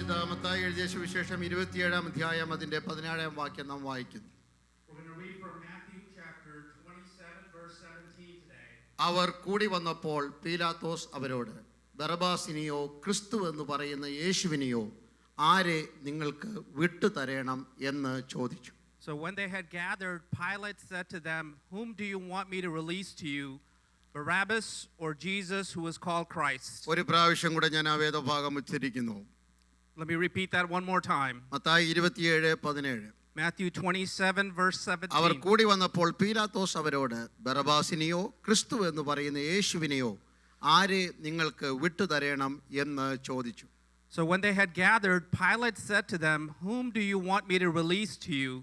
വിശുദ്ധ മത്തായി എഴുതിയ സുവിശേഷം 27-ാം അധ്യായം അതിന്റെ 17-ാം വാക്യം നാം വായിക്കുന്നു. അവർ കൂടി വന്നപ്പോൾ പീലാത്തോസ് അവരോട്, ബറബാസിനെയോ ക്രിസ്തു എന്ന് പറയുന്ന യേശുവിനെയോ ആരെ നിങ്ങൾക്ക് വിട്ടുതരണം എന്ന് ചോദിച്ചു. So when they had gathered, Pilate said to them, "Whom do you want me to release to you, Barabbas or Jesus who is called Christ?" ഒരു പ്രാവശ്യം കൂടെ ഞാൻ ആ വേദഭാഗം ഉച്ചരിക്കുന്നു. Let me repeat that one more time. Mathai 27:17. Matthew 27 verse 17. അവർ കൂടി വന്നപ്പോൾ പീലാത്തോസ് അവരോട്, ബറബാസിനെയോ ക്രിസ്തു എന്ന് പറയുന്ന യേശുവിനെയോ ആരെ നിങ്ങൾക്ക് വിട്ടുതരണം എന്ന് ചോദിച്ചു. So when they had gathered, Pilate said to them, "Whom do you want me to release to you,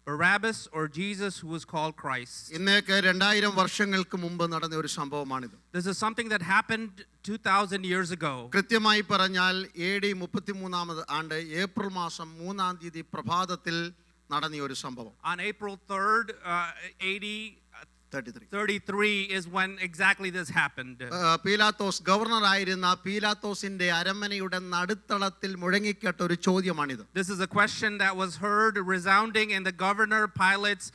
Barabbas or Jesus who is called Christ?" ഇന്നേക്ക് 2000 വർഷങ്ങൾക്ക് മുമ്പ് നടന്ന ഒരു സംഭവമാണിത്. This is something that happened 2000 years ago. കൃത്യമായി പറഞ്ഞാൽ AD 33 ആണ്ട് April മാസം 3-ാം തീയതി പ്രഭാതത്തിൽ നടന്ന ഒരു സംഭവം. On April 3rd, AD 33 is when exactly this happened. പീലാത്തോസ് ഗവർണർ ആയിരുന്ന പീലാത്തോസിന്റെ അരമനയുടെ നടുത്തളത്തിൽ മുഴങ്ങിക്കേട്ട ഒരു ചോദ്യമാണിത്. This is a question that was heard resounding in the governor Pilate's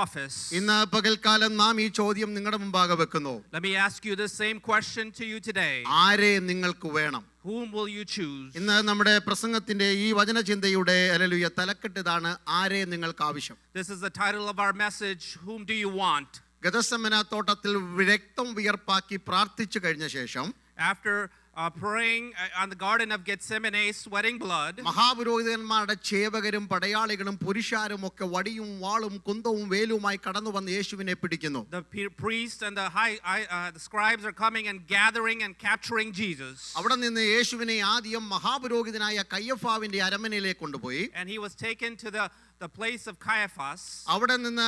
office. ഇന്ന് പകൽക്കാലം നാം ഈ ചോദ്യം നിങ്ങളുടെ മുമ്പാകെ വെക്കുന്നു. Let me ask you this same question to you today. ആരെ നിങ്ങൾക്ക് വേണം? Whom will you choose? ഇന്ന് നമ്മുടെ പ്രസംഗത്തിന്റെ ഈ വചനചിന്തയുടെ ഹല്ലേലൂയ തലക്കെട്ട് ഇതാണ്, ആരെ നിങ്ങൾക്ക് ആവശ്യം. This is the title of our message. Whom do you want? ഗെത്സമന തോട്ടത്തിൽ രക്തം വിയർപ്പാക്കി പ്രാർത്ഥിച്ചു കഴിഞ്ഞ ശേഷം, after praying on the garden of Gethsemane, sweating blood, മഹാപുരോഹിതന്മാരുടെ ചേവകരും പടയാളികളും പുരുഷാരും ഒക്കെ വടിയും വാളും കുന്തവും വേലുമായി കടന്നു വന്ന് യേശുവിനെ പിടിക്കുന്നു. The priest and the the scribes are coming and gathering and capturing Jesus. അവിടെ നിന്ന് യേശുവിനെ ആദ്യം മഹാപുരോഹിതനായ കയ്യഫാവിന്റെ അരമനയിലേക്ക് കൊണ്ടുപോയി. And he was taken to the place of Caiaphas. അവിടെ നിന്ന്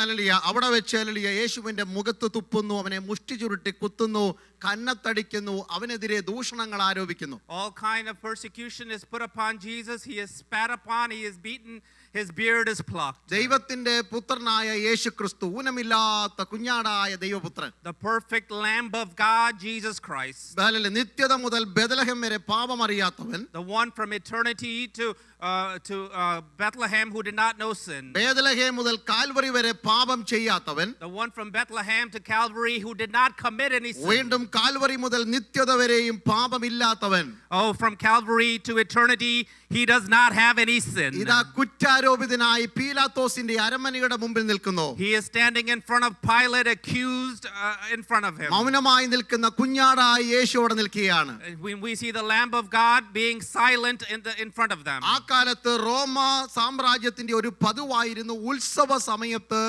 അവിടെ വെച്ച് യേശുവിന്റെ മുഖത്ത് തുപ്പുന്നു, അവനെ മുഷ്ടി ചുരുട്ടി കുത്തുന്നു, കന്നത്തടിക്കുന്നു, അവനെതിരെ ദൂഷണങ്ങൾ ആരോപിക്കുന്നു. All kind of persecution is put upon Jesus. He is spat upon, he is beaten, his beard is plucked. ദൈവത്തിന്റെ പുത്രനായ യേശുക്രിസ്തു, ഊനമില്ലാത്ത കുഞ്ഞാടായ ദൈവപുത്രൻ, the perfect lamb of God, Jesus Christ, നിത്യത മുതൽ ബെത്ലഹേം വരെ പാപമറിയാത്തവൻ, the one from eternity to Bethlehem who did not know sin, Bethlehem മുതൽ Calvary വരെ പാപം ചെയ്യാത്തവൻ, the one from Bethlehem to Calvary who did not commit any sin, വീണ്ടും Calvary മുതൽ നിത്യത വരെയും പാപമില്ലാത്തവൻ, oh, from Calvary to eternity he does not have any sin. ഇതാ കുറ്റാരോപിതനായി പീലാത്തോസിന്റെ അരമനയുടെ മുമ്പിൽ നിൽക്കുന്നു. He is standing in front of Pilate, accused in front of him. മൗനമായി നിൽക്കുന്ന കുഞ്ഞാടായ യേശു അവിടെ നിൽക്കുകയാണ്. When we see the Lamb of God being silent in front of them. ആ കാലത്ത് റോമ സാമ്രാജ്യത്തിന്റെ ഒരു പതിവായിരുന്നു ഉത്സവ സമയത്ത്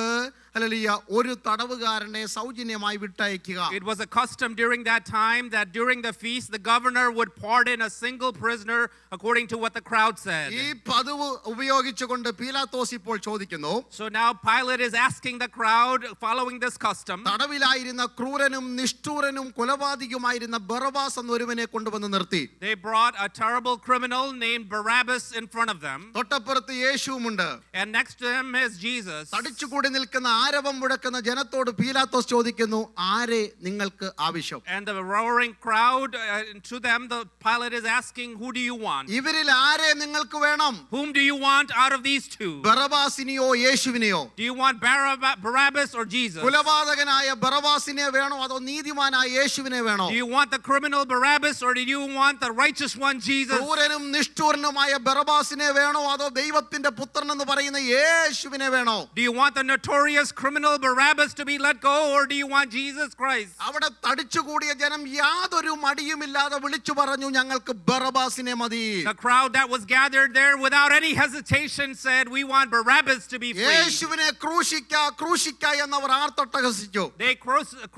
ഒരു തടവുകാരനെ സൗജന്യമായി വിട്ടയക്കുക. It was a custom during that time that during the feast the governor would pardon a single prisoner according to what the crowd said. ഈ പതിവ് ഉപയോഗിച്ചുകൊണ്ട് പീലാത്തോസ് ഇപ്പോൾ ചോദിക്കുന്നു. So now Pilate is asking the crowd, following this custom, തടവിലായിരുന്ന ക്രൂരനും നിഷ്ഠൂരനും കൊലപാതകിയുമായിരുന്ന ബറബാസ് എന്ന ഒരുവനെ കൊണ്ടുവന്ന് നിർത്തി. They brought a terrible criminal named Barabbas in front of them. തൊട്ടപ്പുറത്ത് യേശുവുമുണ്ട്. And next to him is Jesus. തടിച്ചുകൂടി നിൽക്കുന്ന ആരവം മുഴക്കുന്ന ജനത്തോട് പീലാത്തോസ് ചോദിക്കുന്നു, ആരെ നിങ്ങൾക്ക് ആവശ്യം? And the roaring crowd, to them the Pilate is asking, who do you want? ഇവരിൽ ആരെ നിങ്ങൾക്ക് വേണം? Whom do you want out of these two? ബറബാസിനെയോ യേശുവിനെയോ? Do you want Barabbas or Jesus? കുലപാതകനായ ബറബാസിനെ വേണോ അതോ നീതിമാനായ യേശുവിനെ വേണോ? Do you want the criminal Barabbas or do you want the righteous one Jesus? ക്രൂരനും നിഷ്ഠൂരനുമായ ബറബാസിനെ വേണോ അതോ ദൈവത്തിന്റെ പുത്രൻ എന്ന് പറയുന്ന യേശുവിനെ വേണോ? Do you want the notorious criminal Barabbas to be let go or do you want Jesus Christ? അവിടെ തടിച്ചുകൂടിയ ജനം യാതൊരു മടിയുമില്ലാതെ വിളിച്ചു പറഞ്ഞു, ഞങ്ങൾക്ക് ബറബാസിനെ മതി. The crowd that was gathered there without any hesitation said, we want Barabbas to be free. യേശുവിനെ ക്രൂശിക്ക എന്നവർ ആർത്തട്ടഹസിച്ചു. They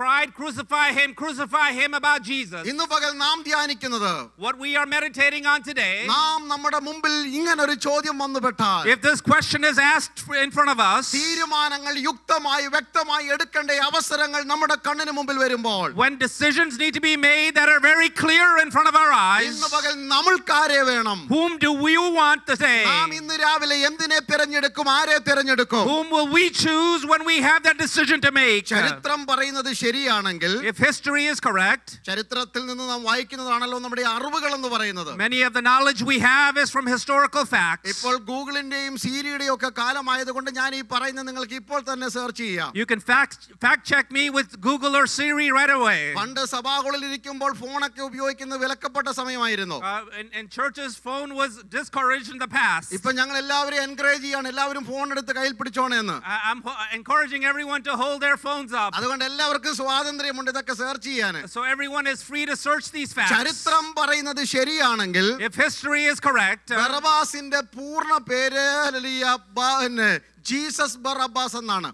cried, crucify him about Jesus. ഇന്ന് പകൽ നാം ധ്യാനിക്കുന്നത്, what we are meditating on today, നാം നമ്മുടെ മുമ്പിൽ ഇങ്ങനെ ഒരു ചോദ്യം വന്നുപെട്ടാൽ, if this question is asked in front of us, തീരുമാനങ്ങൾ യുക്തമായി വ്യക്തമായി എടുക്കേണ്ട അവസരങ്ങൾ നമ്മുടെ കണ്ണിന് മുമ്പിൽ വരുമ്പോൾ, when decisions need to be made that are very clear in front of our eyes, ഇന്ന് പകൽ നമ്മൾക്കാരെ വേണം? whom do we want today? നാം ഇന്ന് രാവിലെ എന്തിനെ തിരഞ്ഞെടുക്കും? ആരെ തിരഞ്ഞെടുക്കും? Whom will we choose when we have that decision to make? ചരിത്രം പറയുന്നത് ശരിയാണെങ്കിൽ, If history is correct, ചരിത്രത്തിൽ നിന്ന് നാം വായിക്കുന്നതാണല്ലോ നമ്മുടെ അറിവുകൾ എന്ന് പറയുന്നത്. many of the knowledge we have is from historical facts. ഇപ്പോൾ ഗൂഗിളിന്റെയും സീരിയുടെയും ഒക്കെ കാലമായതുകൊണ്ട് ഞാൻ ഈ പറയുന്നത് നിങ്ങൾക്ക് ഇപ്പോൾ തന്നെ സെർച്ച് ചെയ്യാം. You can fact check me with Google or Siri right away. പണ്ട് സഭാകളിൽ ഇരിക്കുമ്പോൾ ഫോണൊക്കെ ഉപയോഗിക്കുന്നത് വിലക്കപ്പെട്ട സമയമായിരുന്നു. In churches, phone was discouraged in the past. ഇപ്പൊ ഞങ്ങൾ എല്ലാവരും എൻകറേജ് ചെയ്യാണ്, എല്ലാവരും ഫോൺ എടുത്ത് കയ്യിൽ പിടിച്ചോണെന്ന്. I'm encouraging everyone to hold their phones up. അതുകൊണ്ട് എല്ലാവർക്കും സ്വാതന്ത്ര്യമുണ്ട് ഇതൊക്കെ സെർച്ച് ചെയ്യാൻ. So everyone is free to search these facts. ചരിത്രം പറയുന്നത് ശരിയാണെങ്കിൽ, If history is correct, ബറബാസിന്റെ പൂർണ്ണ പേര് ജീസസ് ബറബാസ് എന്നാണ്.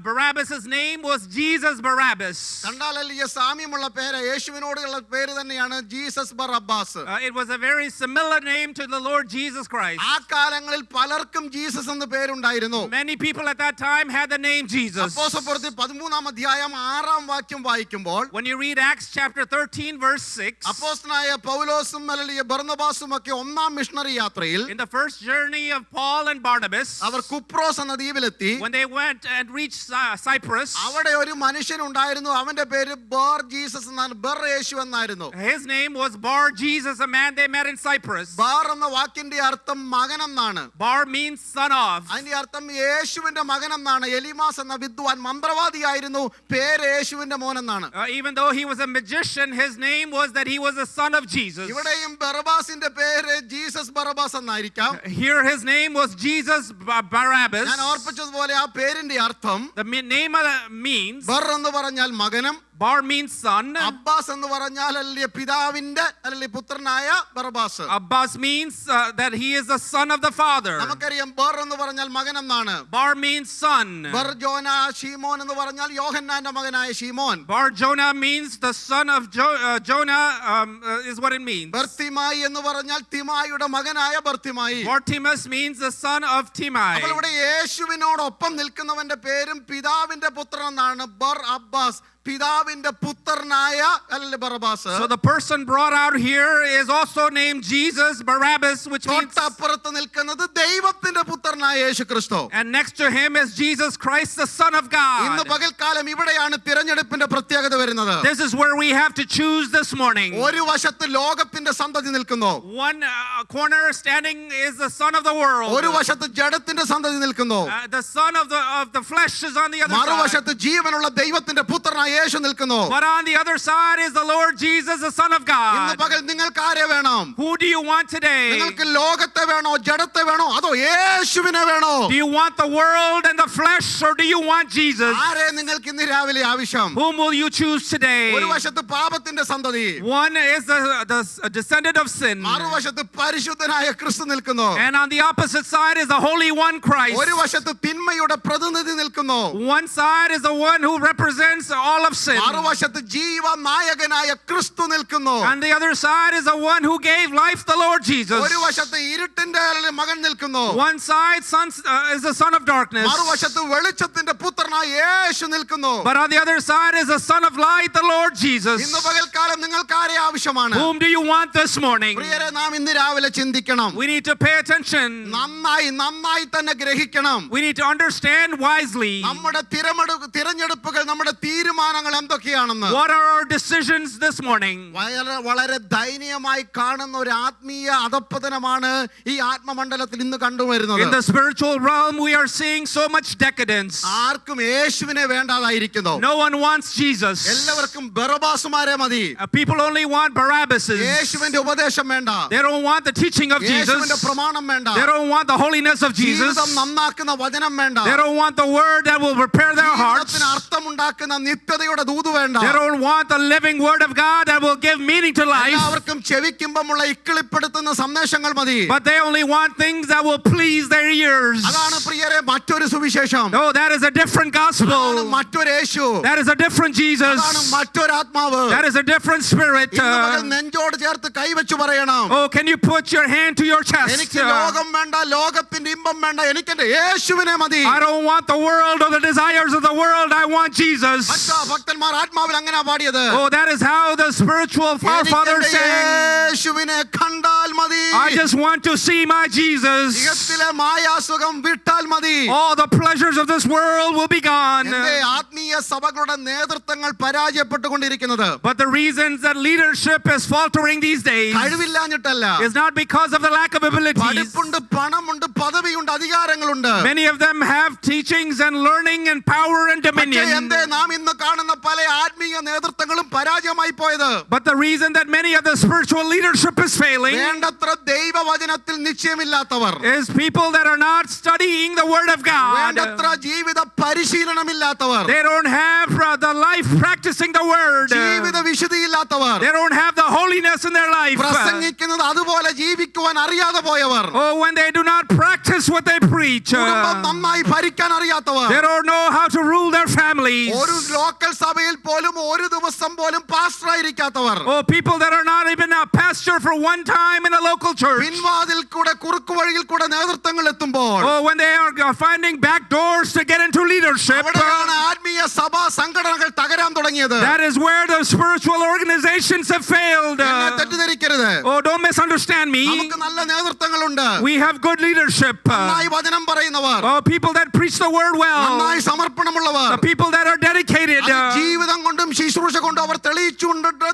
Barabbas' name was Jesus Barabbas. കണ്ടാൽ വലിയ സാമ്യമുള്ള പേര്, യേശുവിനോടുള്ള പേര് തന്നെയാണ് Jesus Barabbas. It was a very similar name to the Lord Jesus Christ. ആ കാലങ്ങളിൽ പലർക്കും ജീസസ് എന്ന് പേരുണ്ടായിരുന്നു. Many people at that time had the name Jesus. അപ്പോസ്തലപ്രവൃത്തി 13-ാം അധ്യായം 6-ാം വാക്യം വായിക്കുമ്പോൾ, When you read Acts chapter 13 verse 6, അപ്പോസ്തലനായ പൗലോസും ബർന്നബാസും ഒക്കെ ഒന്നാം മിഷണറി യാത്രയിൽ in the first journey of Paul and Barnabas, അവർ കുപ്രോസ് എന്ന ദ്വീപിലെത്തി. when they went and reached Cyprus, അവിടെ ഒരു മനുഷ്യൻ ഉണ്ടായിരുന്നു, അവന്റെ പേര് ബർ ജീസസ് എന്നാണ്, ബർ യേശു എന്നായിരുന്നു. his name was Bar Jesus, a man they met in Cyprus. Bar എന്ന വാക്കിന്റെ അർത്ഥം മകൻ എന്നാണ്. Bar means son of. അതിന്റെ അർത്ഥം യേശുവിന്റെ മകൻ എന്നാണ്. എലിമാസ് എന്ന വിദ്വാൻ മന്ത്രവാദിയായിരുന്നു, പേര് യേശുവിന്റെ മോൻ എന്നാണ്. Even though he was a magician, his name was that he was a son of Jesus. ഇവിടെയും ബറബാസിന്റെ പേര് ജീസസ് ബറബാസ് എന്നായിരിക്കാം. Here his name was Jesus Barabbas. ഞാൻ ഓർപ്പിച്ചതുപോലെ ആ പേരിന്റെ അർത്ഥം, The name means, ബർ എന്ന് പറഞ്ഞാൽ മകനും, Bar means son. അബ്ബാസ് എന്ന് പറഞ്ഞാൽ അല്ലെങ്കിൽ പിതാവിന്റെ അല്ലെങ്കിൽ പുത്രനായ Barabbas. Abbas means that he is the son of the father. നമുക്കറിയാം ബർ എന്ന് പറഞ്ഞാൽ മകൻ എന്നാണ്. Bar means son. ബർ ജോന ഷീമോൻ എന്ന് പറഞ്ഞാൽ യോഹന്നാന്റെ മകനായ Shimon. Bar Jonah means the son of Jonah, is what it means. Bartimaeus എന്ന് പറഞ്ഞാൽ തിമായിയുടെ മകനായ Bartimaeus. Bartimaeus means the son of Timai. അപ്പോൾ ഇവിടെ യേശുവിനോടൊപ്പം നിൽക്കുന്നവന്റെ പേരും പിതാവിന്റെ പുത്രൻ എന്നാണ്, ബർ അബ്ബാസ്, പിതാവിന്റെ പുത്രനായ Barabbas. So the person brought out here is also named Jesus Barabbas, which means, തൊട്ടപ്പുറത്ത് നിൽക്കുന്നത് ദൈവത്തിന്റെ പുത്രനായ യേശുക്രിസ്തു. and next to him is Jesus Christ, the Son of ഇന്ന് God. പകൽക്കാലം ഇവിടെയാണ് തിരഞ്ഞെടുപ്പിന്റെ പ്രത്യേകത വരുന്നത്. This is where we have to choose this morning. ഒരു വശത്ത് ലോകത്തിന്റെ സന്തതി നിൽക്കുന്നു, One corner standing is the son of the world. ഒരു വശത്ത് ജഡത്തിന്റെ സന്തതി നിൽക്കുന്നു, The son of the flesh is on the other side. മറുവശത്ത് ജീവനുള്ള ദൈവത്തിന്റെ പുത്രനായ യേശു നിൽക്കുന്നു. But on the other side is the Lord Jesus, the Son of ഇന്ന് God. പകൽ നിങ്ങൾക്ക് ആരെ വേണം? Who do you want today? നിങ്ങൾക്ക് ലോകത്തെ വേണോ, ജഡത്തെ വേണോ, അതോ യേശുവിനെ വേണോ? Do you want the world and the flesh, or do you want Jesus? ആരെ നിങ്ങൾക്ക് ഇന്ന് രാവിലെ ആവശ്യം? Whom will you choose today? ഒരു വശത്ത് പാപത്തിന്റെ സന്തതി, One is the descendant of sin, മറുവശത്ത് പരിശുദ്ധനായ ക്രിസ്തു നിൽക്കുന്നു. and on the opposite side is the Holy One Christ. ഒരു വശത്ത് തിന്മയുടെ പ്രതിനിധി നിൽക്കുന്നു, One side is the one who represents all of sin, മറുവശത്ത് ജീവനായകനായ ക്രിസ്തു നിൽക്കുന്നു. and the other side is the one who gave life, the Lord Jesus. ഒരു വശത്ത് ഇരുട്ടിന്റെ മകൻ നിൽക്കുന്നു, One side is the son of darkness, മറുവശത്ത് വെളിച്ചത്തിന്റെ പുത്രനായ യേശു നിൽക്കുന്നു. but on the other side is the son of light, the Lord Jesus. ഇന്ന് പകൽക്കാലം നിങ്ങൾക്ക് ആരെ ആവശ്യമാണ്? Whom do you want this morning? പ്രിയരെ, നാം ഇന്ന് രാവിലെ ചിന്തിക്കണം, We need to pay attention. നന്നായി തന്നെ ഗ്രഹിക്കണം. We need to understand wisely. നമ്മുടെ തിരഞ്ഞെടുപ്പുകൾ, നമ്മുടെ തീരുമാനങ്ങൾ എന്തൊക്കെയാണെന്ന്. What are our decisions this morning? വളരെ ദയനീയമായി കാണുന്ന ഒരു ആത്മീയ അധപ്പതനമാണ് ഈ ആത്മമണ്ഡലത്തിൽ ഇന്ന് കണ്ടുവരുന്നത്. In the spiritual realm, we are seeing so much decadence. ആർക്കും യേശുവിനെ വേണ്ടാതായിരിക്കുന്നു. No one wants Jesus. എല്ലാവർക്കും ബറബാസുമാരെ മതി. People only want Barabbases. യേശുവിന്റെ ഉപദേശം വേണ്ട, They don't want the teaching of Jesus. യേശുവിന്റെ പ്രമാണം വേണ്ട, They don't want the holiness of Jesus. ജീവിതം നന്നാക്കുന്ന വചനം വേണ്ട, They don't want the word that will repair their hearts. ജീവിതത്തിന് അർത്ഥമുണ്ടാക്കുന്ന നിത്യതയുടെ ജീവന്റെ ദൂത് വേണ്ട. They don't want the living word of God that will give meaning to life. എല്ലാവർക്കും ചെവിക്കുമ്പമുള്ള ഇക്കിളിപ്പെടുത്തുന്ന സന്ദേശങ്ങൾ മതി. But they only want things that will please their ears. അതാണ് പ്രിയരെ മറ്റൊരു സുവിശേഷം. Oh, that is a different gospel. അതാണ് മറ്റൊരു യേശു. That is a different Jesus. അതാണ് മറ്റൊരു ആത്മാവ്. That is a different spirit. ഇന്ന് പകൽ നെഞ്ചോട് ചേർത്ത് കൈവച്ചു പറയണം. Oh, can you put your hand to your chest? എനിക്ക് ലോകം വേണ്ട, ലോകത്തിന്റെ ഇമ്പം വേണ്ട, എനിക്ക് എന്റെ യേശുവിനെ മതി. I don't want the world or the desires of the world. I want Jesus. ഭക്തന്മാർ ആത്മാവിൽ അങ്ങനെ പാടിയത്. Oh, that is how the spiritual forefathers sang. യേശുവിനെ കണ്ടാൽ മതി. I just want to see my Jesus. ജഗത്തിലെ മായാസുഖം വിട്ടാൽ മതി. All the pleasures of this world will be gone. എന്റെ ആത്മീയ സഭകളുടെ നേതൃത്വങ്ങൾ പരാജയപ്പെട്ടുകൊണ്ടിരിക്കുന്നത്. But the reasons that leadership is faltering these days കഴിവില്ലാഞ്ഞിട്ടല്ല. is not because of the lack of abilities. പഠിപ്പുണ്ട്, പണമുണ്ട്, പദവിയുണ്ട്, അധികാരങ്ങളുണ്ട്. Many of them have teachings and learning and power and dominion. എന്തേ നാം ഇന്ന് കാണുന്ന പല ആത്മീയ നേതൃത്വങ്ങളും പരാജയമായി പോയത്? But the reason that many of the spiritual leadership is failing വേണ്ടത്ര ദൈവവചനത്തിൽ നിശ്ചയമില്ലാത്തവർ, is people that are not studying the word of God. വേണ്ടത്ര ജീവിത പരിശീലനമില്ലാത്തവർ, They don't have the life practicing the word. ജീവിത വിശുദ്ധിയില്ലാത്തവർ, They don't have the holiness in their life. പ്രസംഗിക്കുന്നത് അതുപോലെ ജീവിക്കുവാൻ അറിയാതെ പോയവർ, Oh, when they do not practice what they preach. കുടുംബം നന്നായി ഭരിക്കാൻ അറിയാത്തവർ, They don't know how to rule their families. ഒരു ലോക്കൽ സഭയിൽ പോലും ഒരു ദിവസം പോലും pastor ആയിരിക്കാത്തവർ, Oh, people that are not even a pastor for one time in a local church. പിൻവാതിൽ കൂടെ കുറുക്കു വഴിയിൽ കൂടെ നേതൃത്വങ്ങൾ എത്തുമ്പോൾ Oh, when they are finding back doors to get into leadership. അവിടെയാണ് ആത്മീയ സഭാ സംഘടനകൾ തകരാൻ തുടങ്ങിയത്. That is where the spiritual organizations have failed. എന്നെ തെറ്റിദ്ധരിക്കരുത്. Oh, don't misunderstand me. നമുക്ക് നല്ല നേതൃത്വങ്ങളുണ്ട്. We have good leadership. നന്നായി വചനം പറയുന്നവർ, Oh, people that preach the word well. നന്നായി സമർപ്പണമുള്ളവർ, The people that are dedicated. അത് ജീവിതം കൊണ്ടും ശുശ്രൂഷ കൊണ്ടും അവർ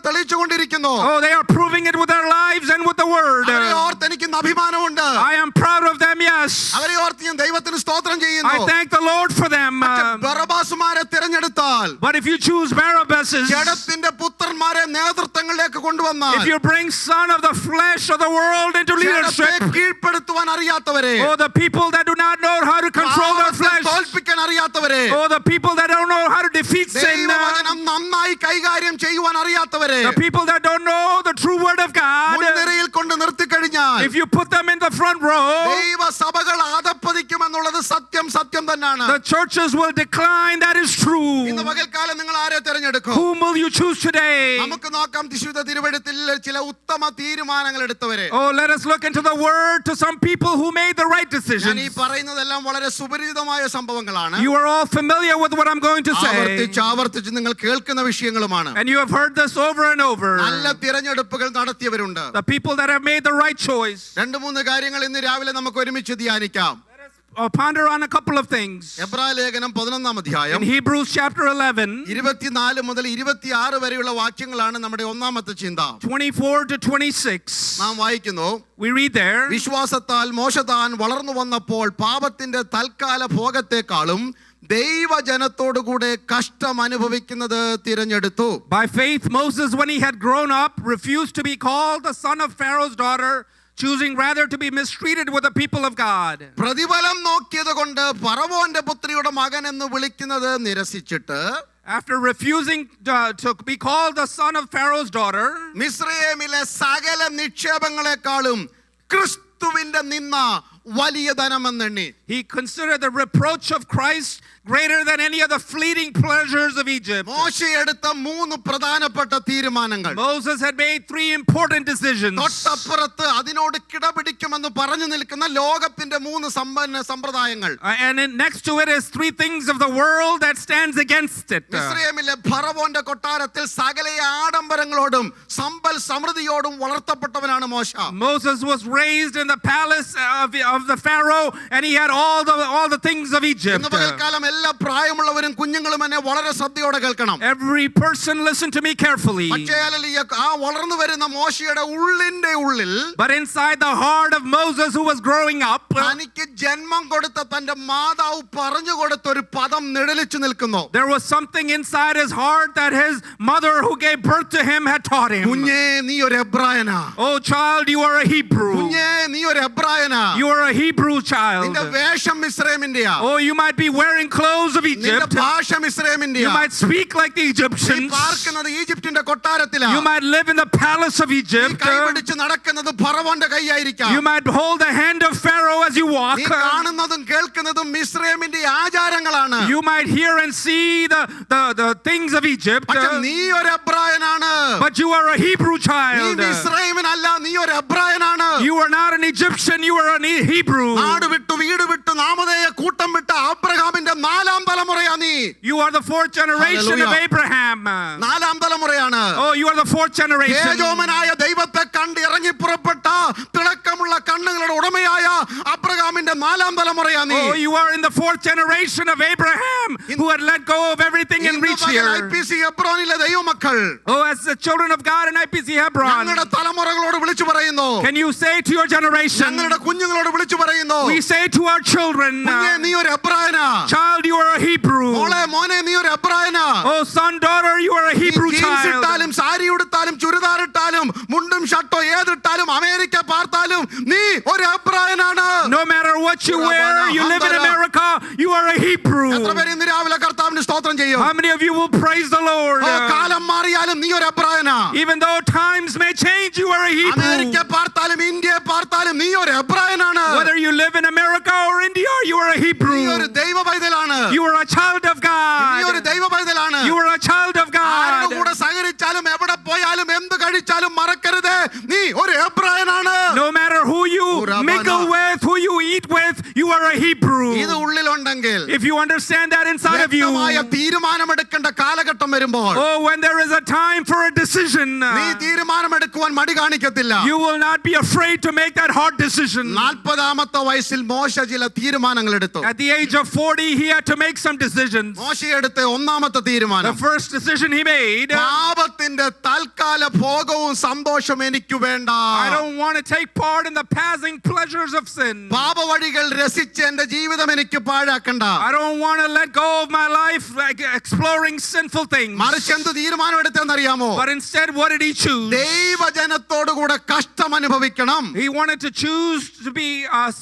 തെളിയിച്ചുകൊണ്ടിരിക്കുന്നു. Oh, they are proving it with their lives and with the word. അവരെ ഓർത്ത് എനിക്ക് അഭിമാനമുണ്ട്. I am proud of them, yes. അവരെ ഓർത്ത് ഞാൻ ദൈവത്തിന് സ്തോത്രം I ചെയ്യുന്നു. thank the Lord for them. ബറബാസുമാരെ തിരഞ്ഞെടുത്താൽ, But if you choose Barabbas, ജഡത്തിന്റെ പുത്രന്മാരെ നേതൃത്വങ്ങളിലേക്ക് കൊണ്ടുവന്നാൽ, if you bring son of the flesh of the world into leadership, ജഡത്തെ കീഴ്പ്പെടുത്തുവാൻ അറിയാത്തവരെ, oh, the people that do not know how to control their പാപത്തെ flesh, തോൽപ്പിക്കാൻ അറിയാത്തവരെ, oh, the people that don't know how to defeat sin, ദൈവവചനം നന്നായി കൈകാര്യം ചെയ്യുവാൻ അറിയാത്തവരെ, the people that don't know the true word of God, മുൻനിരയിൽ കൊണ്ട് നിർത്തിക്കഴിഞ്ഞാൽ if you put them in the front row, ദൈവസഭകൾ ആദപ്പതിക്കുമെന്നുള്ളത് സത്യം തന്നെയാണ്. the churches will decline. That is true. ഇന്ന് പകൽക്കാലം നിങ്ങൾ ആരെ തിരഞ്ഞെടുക്കും? Whom will you choose today? നമുക്ക് നോക്കാം വിശുദ്ധ തിരുവെഴുത്തിൽ ചില ഉത്തമ തീരുമാനങ്ങൾ എടുത്തവരെ. Oh, let us look into the word to some people who made the right ഞാൻ decisions. ഈ പറയുന്നതെല്ലാം വളരെ സുപരിചിതമായ സംഭവങ്ങളാണ്. You are all familiar with what I'm going to say. ആവർത്തിച്ച് നിങ്ങൾ കേൾക്കുന്ന വിഷയങ്ങളുമാണ്. And you have heard this over and over. നല്ല തിരഞ്ഞെടുപ്പുകൾ നടത്തിയവരുണ്ട്. The people that have made the right choice. 2-3 കാര്യങ്ങൾ ഇന്ന് രാവിലെ നമുക്ക് ഒരുമിച്ച് ധ്യാനിക്കാം. Ponder on a couple of things. എബ്രായ ലേഖനം 11-ാം In അധ്യായം Hebrews chapter 11, 24 മുതൽ 26 വരെയുള്ള വാക്യങ്ങളാണ് നമ്മുടെ ഒന്നാമത്തെ ചിന്ത. 24 to 26. നാം വായിക്കുന്നു, We read there, വിശ്വാസത്താൽ മോശ താൻ വളർന്നു വന്നപ്പോൾ പാപത്തിന്റെ തൽക്കാല ഭോഗത്തെക്കാളും ദൈവജനത്തോടുകൂടെ കഷ്ടം അനുഭവിക്കുന്നത് തിരഞ്ഞെടുത്തു. by faith Moses, when he had grown up, refused to be called the son of Pharaoh's daughter, choosing rather to be mistreated with the people of God. പ്രതിഫലം നോക്കിയത് കൊണ്ട് ഫറവോന്റെ പുത്രിയുടെ മകൻ എന്ന് വിളിക്കുന്നത് നിരസിച്ചിട്ട്, After refusing to be called the son of Pharaoh's daughter, മിസ്രയീമിലെ സകല നിക്ഷേപങ്ങളെക്കാളും ക്രിസ്തുവിന്റെ നിന്ന വലിയ ധനമെന്നെണ്ണി. he considered the reproach of Christ greater than any of the fleeting pleasures of Egypt. മോശ എടുത്ത 3 പ്രധാനപ്പെട്ട തീരുമാനങ്ങൾ. Moses had made 3 important decisions. തൊട്ടപ്പുറത്ത് അതിനോട് കിടപിടിക്കുമെന്ന് പറഞ്ഞു നിൽക്കുന്ന ലോകത്തിന്റെ 3 സമ്പ്രദായങ്ങൾ. And next to it is 3 things of the world that stands against it. മിസ്രയീമിലെ ഫറവോന്റെ കൊട്ടാരത്തിൽ സകല ആഡംബരങ്ങളോടും സമ്പൽ സമൃദ്ധിയോടും വളർത്തപ്പെട്ടവനാണ് മോശ. Moses was raised in the palace of the Pharaoh, and he had all the things of Egypt. ഇന്ന് പകൽക്കാലം എല്ലാ പ്രായമുള്ളവരും കുഞ്ഞുങ്ങളും എന്നെ വളരെ ശ്രദ്ധയോടെ കേൾക്കണം. Every person listen to me carefully. പക്ഷേ ആ വളർന്നു വരുന്ന മോശയുടെ ഉള്ളിന്റെ ഉള്ളിൽ, But inside the heart of Moses who was growing up, തനിക്ക് ജന്മം കൊടുത്ത തന്റെ മാതാവ് പറഞ്ഞു കൊടുത്ത ഒരു പദം നിഴലിച്ചു നിൽക്കുന്നു. there was something inside his heart that his mother who gave birth to him had taught him. കുഞ്ഞേ നീ ഒരു എബ്രായനാ. Oh child, you are a Hebrew. കുഞ്ഞേ നീ ഒരു എബ്രായനാ. You are a Hebrew child. നിന്റെ വേഷം മിസ്രൈമിന്റെയാ. Oh, you might be wearing clothes of നിന്റെ Egypt. ഭാഷ You മിസ്രൈമിന്റെയാ. might speak like the നീ Egyptians. പാർക്കുന്നത് ഈജിപ്തിന്റെ കൊട്ടാരത്തിലാ. You might live in the palace of നീ Egypt. കൈപിടിച്ച് നടക്കുന്നത് ഫറവോന്റെ കൈയായിരിക്കാം. You might hold the hand of Pharaoh as you walk. നീ കാണുന്നതും കേൾക്കുന്നതും മിസ്രൈമിന്റെ ആചാരങ്ങളാണ്. You might hear and see the things of Egypt. പക്ഷെ നീ ഒരു എബ്രായനാണ്. But you are a Hebrew നീ child. മിസ്രൈമിനല്ല, നീ ഒരു എബ്രായനാണ്. You are not an Egyptian, you are an Hebrew. നാട് വിട്ടു വീട് വിട്ടു നാമധേയ കൂട്ടം വിട്ട അബ്രഹാമിന്റെ 4-ാം തലമുറയാ നീ. You are the 4th generation of Hallelujah. Abraham. 4-ാം തലമുറയാണ്. Oh, you are the 4th generation. തേജോമനായ ദൈവത്തെ കണ്ട് ഇറങ്ങി പുറപ്പെട്ട തിളക്കമുള്ള കണ്ണുകളുടെ ഉടമയായ അബ്രഹാമിന്റെ 4-ാം തലമുറയാ നീ. Oh, you are in the 4th generation of Abraham who had let go of everything and reached here. IPC ഹെബ്രോനിലെ ദൈവമക്കൾ, Oh, as the children of God in IPC Hebron, ഞങ്ങളുടെ തലമുറകളോട് വിളിച്ചു പറയുന്നു, can you say to your generation, ഞങ്ങളുടെ കുഞ്ഞുങ്ങളോട് വിളിച്ചു പറയുന്നു, we say to our children, കുഞ്ഞേ നീ ഒരു എബ്രായനാ. child, you are a Hebrew. മോളെ മോനെ നീ ഒരു എബ്രായനാ. Oh, son, daughter, you are a Hebrew jeans child. ഇട്ടാലും സാരി ഉടുത്താലും ചുരിദാർ ഇട്ടാലും മുണ്ടും ഷർട്ടോ ഏതിട്ടാലും അമേരിക്ക പാർത്താലും നീ ഒരു എബ്രായനാണ്. No matter what you wear, you live in America, you are a Hebrew. എത്ര പേര് ഇന്ന് രാവിലെ കർത്താവിന് സ്തോത്രം ചെയ്യും? How many of you will praise the Lord? കാലം മാറിയാലും നീ ഒരു എബ്രായനാ. Even though times may change, you are a Hebrew. America പാർത്താലും ഇന്ത്യ പാർത്താലും നീ ഒരു എബ്രായനാണ്. Whether you live in America or India, you are a നീ Hebrew. ഒരു ദൈവ പൈതലാണ്. You are a child of നീ ഒരു God. ദൈവ പൈതലാണ്. You are a child of ആരുടെ God. കൂടെ സഹകരിച്ചാലും എവിടെ പോയാലും എന്ത് കഴിച്ചാലും മറക്കരുത്, നീ ഒരു എബ്രായനാണ്. No matter who you mingle with, who you eat with, you are a Hebrew. ഇത് ഉള്ളിലുണ്ടെങ്കിൽ If you understand that inside of you, വ്യക്തമായ തീരുമാനമെടുക്കേണ്ട കാലഘട്ടം വരുമ്പോൾ oh, when there is a time for a decision, നീ തീരുമാനമെടുക്കുവാൻ മടി കാണിക്കത്തില്ല. you will not be afraid to make that hard decision. 40-ാമത്തെ വയസ്സിൽ മോശ ചില തീരുമാനങ്ങൾ എടുത്തു. At the age of 40, he had to make some decisions. മോശ എടുത്ത ഒന്നാമത്തെ The തീരുമാനം, first decision he made, പാപത്തിന്റെ തൽക്കാല ഭോഗവും സന്തോഷം എനിക്ക് വേണ്ട. I don't want to take part in the passing pleasures of sin. പാപവഴികൾ രസിച്ച് എന്റെ ജീവിതം എനിക്ക് പാഴാക്കണ്ട. I don't want to let go of my life like exploring sinful things. മറിച്ച് എന്ത് തീരുമാനം എടുത്തെന്നറിയാമോ? But instead, what did he choose? ദൈവജനത്തോടു കൂടെ കഷ്ടം അനുഭവിക്കണം. He wanted to choose to be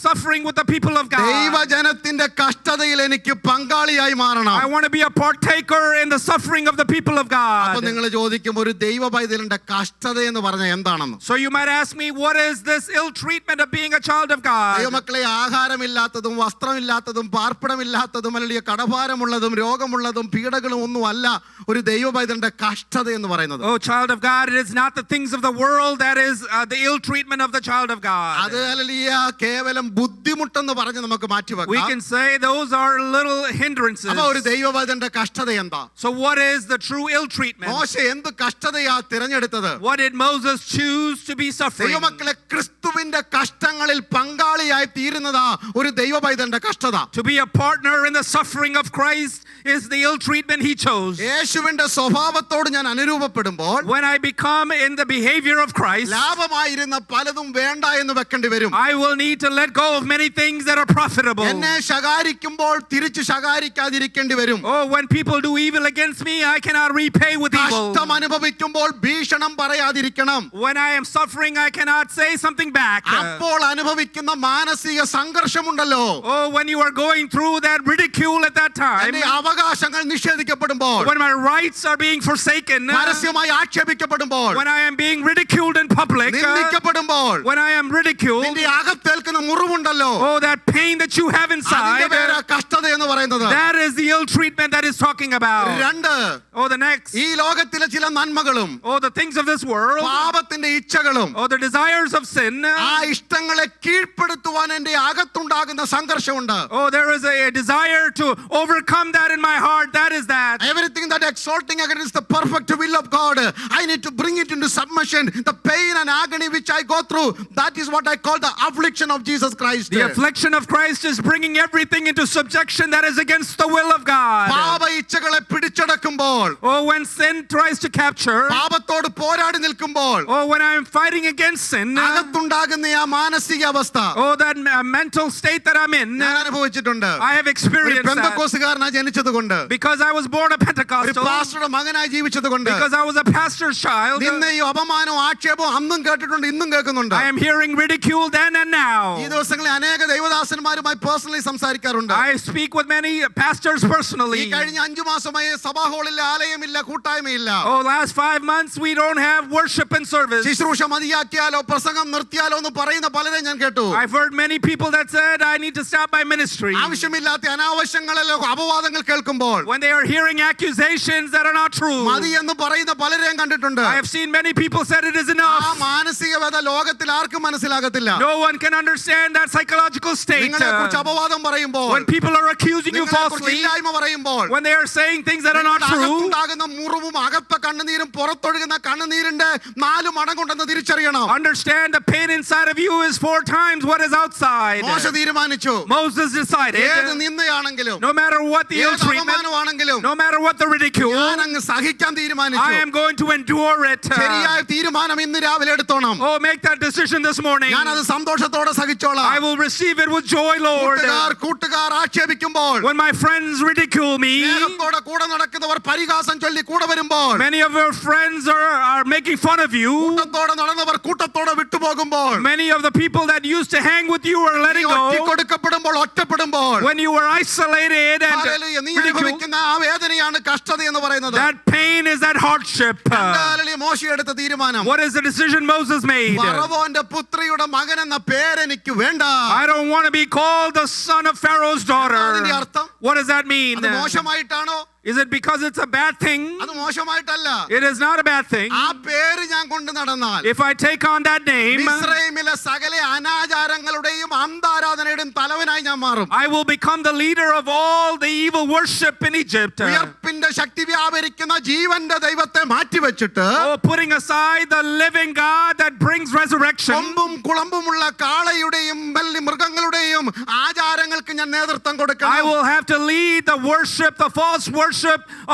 suffering with the people of God. ദൈവജനത്തിന്റെ കഷ്ടതയിൽ എനിക്ക് പങ്കാളിയായി മാറണം. I want to be a partaker in the suffering of the people of അപ്പൊ God. നിങ്ങൾ ചോദിക്കും, ഒരു ദൈവ പൈതലിന്റെ കഷ്ടത എന്ന് പറഞ്ഞാൽ എന്താണെന്ന്? So you might ask me, what is this ill treatment of being a child of God? ദൈവമക്കളെ, ആഹാരമില്ലാത്തതും വസ്ത്രമില്ലാത്തതും പാർപ്പിടമില്ലാത്തതും അല്ലെങ്കിൽ കടഭാരമുള്ളതും രോഗമുള്ളതും പീഡകളും ഒന്നും അല്ല ഒരു ദൈവ പൈതലിന്റെ കഷ്ടത എന്ന് പറയുന്നത്. Oh, child of God, it is not the things of the world that is the ill treatment of the child of God. അത് ഹല്ലേലൂയ കേവലം ബുദ്ധിമുട്ടെന്ന് പറഞ്ഞ് നമുക്ക് We മാറ്റിവെക്കാം. can say those are little hindrances. അപ്പൊ ഒരു ദൈവ പൈതലിന്റെ കഷ്ടത എന്താ? So what is the true ill treatment? മോശ എന്ത് കഷ്ടതയാ തിരഞ്ഞെടുത്തത്? What did Moses choose to be suffering? ദൈവമക്കളെ, ക്രിസ്തുവിന്റെ കഷ്ടങ്ങളിൽ പങ്കാളിയായി തീരുന്നതാ ഒരു ദൈവ പൈതലിന്റെ കഷ്ടത. To be a partner in the suffering of Christ is the ill treatment he chose. യേശുവിന്റെ സ്വഭാവത്തോട് ഞാൻ അനുരൂപപ്പെടുമ്പോൾ When I become in the behavior of Christ, ലാഭമായിരുന്ന പലതും വേണ്ട എന്ന് വെക്കേണ്ടി വരും. I will need to let go of many things that are profitable. എന്നെ ശകാരിക്കുമ്പോൾ തിരിച്ച് ശകാരിക്കാതിരിക്കേണ്ടി വരും. Oh, when people do evil against me, I cannot repay with evil. കഷ്ടം അനുഭവിക്കുമ്പോൾ ഭീഷണം പറയാതിരിക്കണം. When I am suffering, I cannot say something back. അപ്പോൾ അനുഭവിക്കുന്ന മാനസിക സംഘർഷമുണ്ടല്ലോ, Oh, when you are going through that ridicule at that time, എന്റെ അവകാശങ്ങൾ നിഷേധിക്കപ്പെടുമ്പോൾ, when my rights are being forsaken, പരസ്യമായി ആക്ഷേപിക്കപ്പെടുമ്പോൾ, when I am being ridiculed in public, നിന്ദിക്കപ്പെടുമ്പോൾ, when I am ridiculed, നിന്റെ അകത്തേൽക്കുന്ന മുറിവുണ്ടല്ലോ, oh, that pain that you have അതിന്റെ inside, പേരാ കഷ്ടത എന്ന് പറയുന്നത്. that is the ill treatment that is talking about. 2, Oh, the next, ഈ ലോകത്തിലെ ചില നന്മകളും oh, the things of this world, പാപത്തിന്റെ ഇച്ഛകളും oh, the desires of sin, ആ ഇഷ്ടങ്ങളെ കീഴ്പ്പെടുത്തുവാൻ എന്റെ അകത്തുണ്ടാകുന്ന സംഘർഷമുണ്ട്. oh, there is a desire to overcome that in my heart. That is that. Everything that exalting against the perfect will of God, I need to bring it into submission. The pain and agony which I go through, that is what I call the affliction of Jesus Christ. The affliction of Christ is bringing everything into subjection that is against the will of God. പാപ ഇച്ഛകളെ പിടിച്ചടക്കുമ്പോൾ, Oh, when sin tries to capture, പാപത്തോട് പോരാടി നിൽക്കുമ്പോൾ, oh, when I am fighting against sin, അകത്തുണ്ടാകുന്ന ആ മാനസിക അവസ്ഥ oh, that mental state that I'm in, ഞാൻ അനുഭവിച്ചിട്ടുണ്ട്. I have ഒരു experienced that പെന്തക്കോസ്തുകാരനായി ജനിച്ചതുകൊണ്ട്, because I was born a ഒരു Pentecostal, പാസ്റ്ററുടെ മകനായി ജീവിച്ചതുകൊണ്ട്, because I was a pastor's child. നിന്നെയും അപമാനവും ആക്ഷേപവും അന്നും കേട്ടിട്ടുണ്ട്, ഇന്നും കേൾക്കുന്നുണ്ട്. I am hearing ridicule then and now. ഈ ദിവസങ്ങളിൽ അനേക ദൈവദാസന്മാരുമായി പേഴ്സണലി സംസാരിക്കാറുണ്ട്. I speak with many pastors ഈ personally. കഴിഞ്ഞ 5 മാസമായി സഭാ ഹാളിൽ ആലയമില്ല, കൂട്ടായ്മയില്ല. Oh, last 5 months we don't have worship and service. ശുശ്രൂഷ മതിയാക്കിയാലോ പ്രസംഗം നിർത്തിയാലോ എന്ന് പറയുന്ന പലരെയും ഞാൻ കേട്ടു. I've heard many people that said I need to stop my ministry. ആവശ്യമില്ലാത്ത അനാവശ്യങ്ങളല്ലോ അപവാദങ്ങൾ കേൾക്കുമ്പോൾ When they are hearing accusations that are not true. മതി എന്ന് പറയുന്ന പലരെയും കണ്ടിട്ടുണ്ട്. I have seen many people said it is ആ enough. മാനസിക വേദ ലോകത്തിൽ ആർക്കും മനസ്സിലാകത്തില്ല. No one can understand that psychological state. നിങ്ങളെക്കുറിച്ച് അപവാദം പറയുമ്പോൾ, When people are accusing you നിങ്ങളെക്കുറിച്ച് falsely, ഇല്ലായ്മ പറയുമ്പോൾ, when they are saying things that are not true, അകത്തുണ്ടാകുന്ന മുറിവും അകത്ത കണ്ണുനീരും പുറത്തൊഴുകുന്ന കണ്ണുനീരിന്റെ 4 മടങ്ങുണ്ടെന്ന് തിരിച്ചറിയണം. understand the pain inside of you is 4 times what is outside. മോശ തീരുമാനിച്ചു, Moses decided, ഏത് നിന്ദയാണെങ്കിലും no matter what the ill ഏത് treatment, അപമാനമാണെങ്കിലും no matter what the ridicule, ഞാൻ അങ്ങ് സഹിക്കാൻ I തീരുമാനിച്ചു. am going to endure it. ശരിയായ തീരുമാനം ഇന്ന് രാവിലെ എടുത്തോണം. Oh, make that decision this morning. ഞാൻ അത് സന്തോഷത്തോടെ സഹിച്ചോളാം. I will receive it with joy, Lord. കൂട്ടുകാർ ആക്ഷേപിക്കുമ്പോൾ, When my friends ridicule me, സ്നേഹത്തോടെ കൂടെ നടക്കുന്നവർ പരിഹാസം ചൊല്ലി കൂടെ വരുമ്പോൾ, many of your friends are making fun of you. കൂട്ടത്തോടെ നടന്നവർ കൂട്ടത്തോടെ വിട്ടുപോകുമ്പോൾ, Many of the people that used to hang with you are letting go. ഒറ്റിക്കൊടുക്കപ്പെടുമ്പോൾ, ഒറ്റപ്പെടുമ്പോൾ, When you were isolated and hallelujah, നീ ridiculed, അനുഭവിക്കുന്ന ആ വേദനയാണ് കഷ്ടത എന്ന് പറയുന്നത്. that pain is that hardship. Hallelujah, മോശ എടുത്ത തീരുമാനം, What is the decision Moses made? ഫറവോന്റെ പുത്രിയുടെ മകൻ എന്ന പേരെനിക്ക് വേണ്ട. I don't want to be called the son of Pharaoh's daughter. അതിന്റെ അർത്ഥം? What does that mean? അത് മോശമായിട്ടാണോ? Is it because it's a bad thing? അത് മോശമായിട്ടല്ല. It is not a bad thing. ആ പേര് ഞാൻ കൊണ്ട് നടന്നാൽ If I take on that name, മിസ്രയീമിലെ സകല അനാചാരങ്ങളുടെയും അന്താരാധനയുടെയും തലവനായി ഞാൻ മാറും. I will become the leader of all the evil worship in Egypt. ഉയർപ്പിന്റെ ശക്തി വ്യാപരിക്കുന്ന ജീവന്റെ ദൈവത്തെ മാറ്റിവെച്ചിട്ട് Oh, putting aside the living God that brings resurrection. കൊമ്പും കുളമ്പുമുള്ള കാളയുടെയും വലിയ മൃഗങ്ങളുടെയും ആചാരങ്ങൾക്ക് ഞാൻ നേതൃത്വം I കൊടുക്കണം. will have to lead the worship, the false worship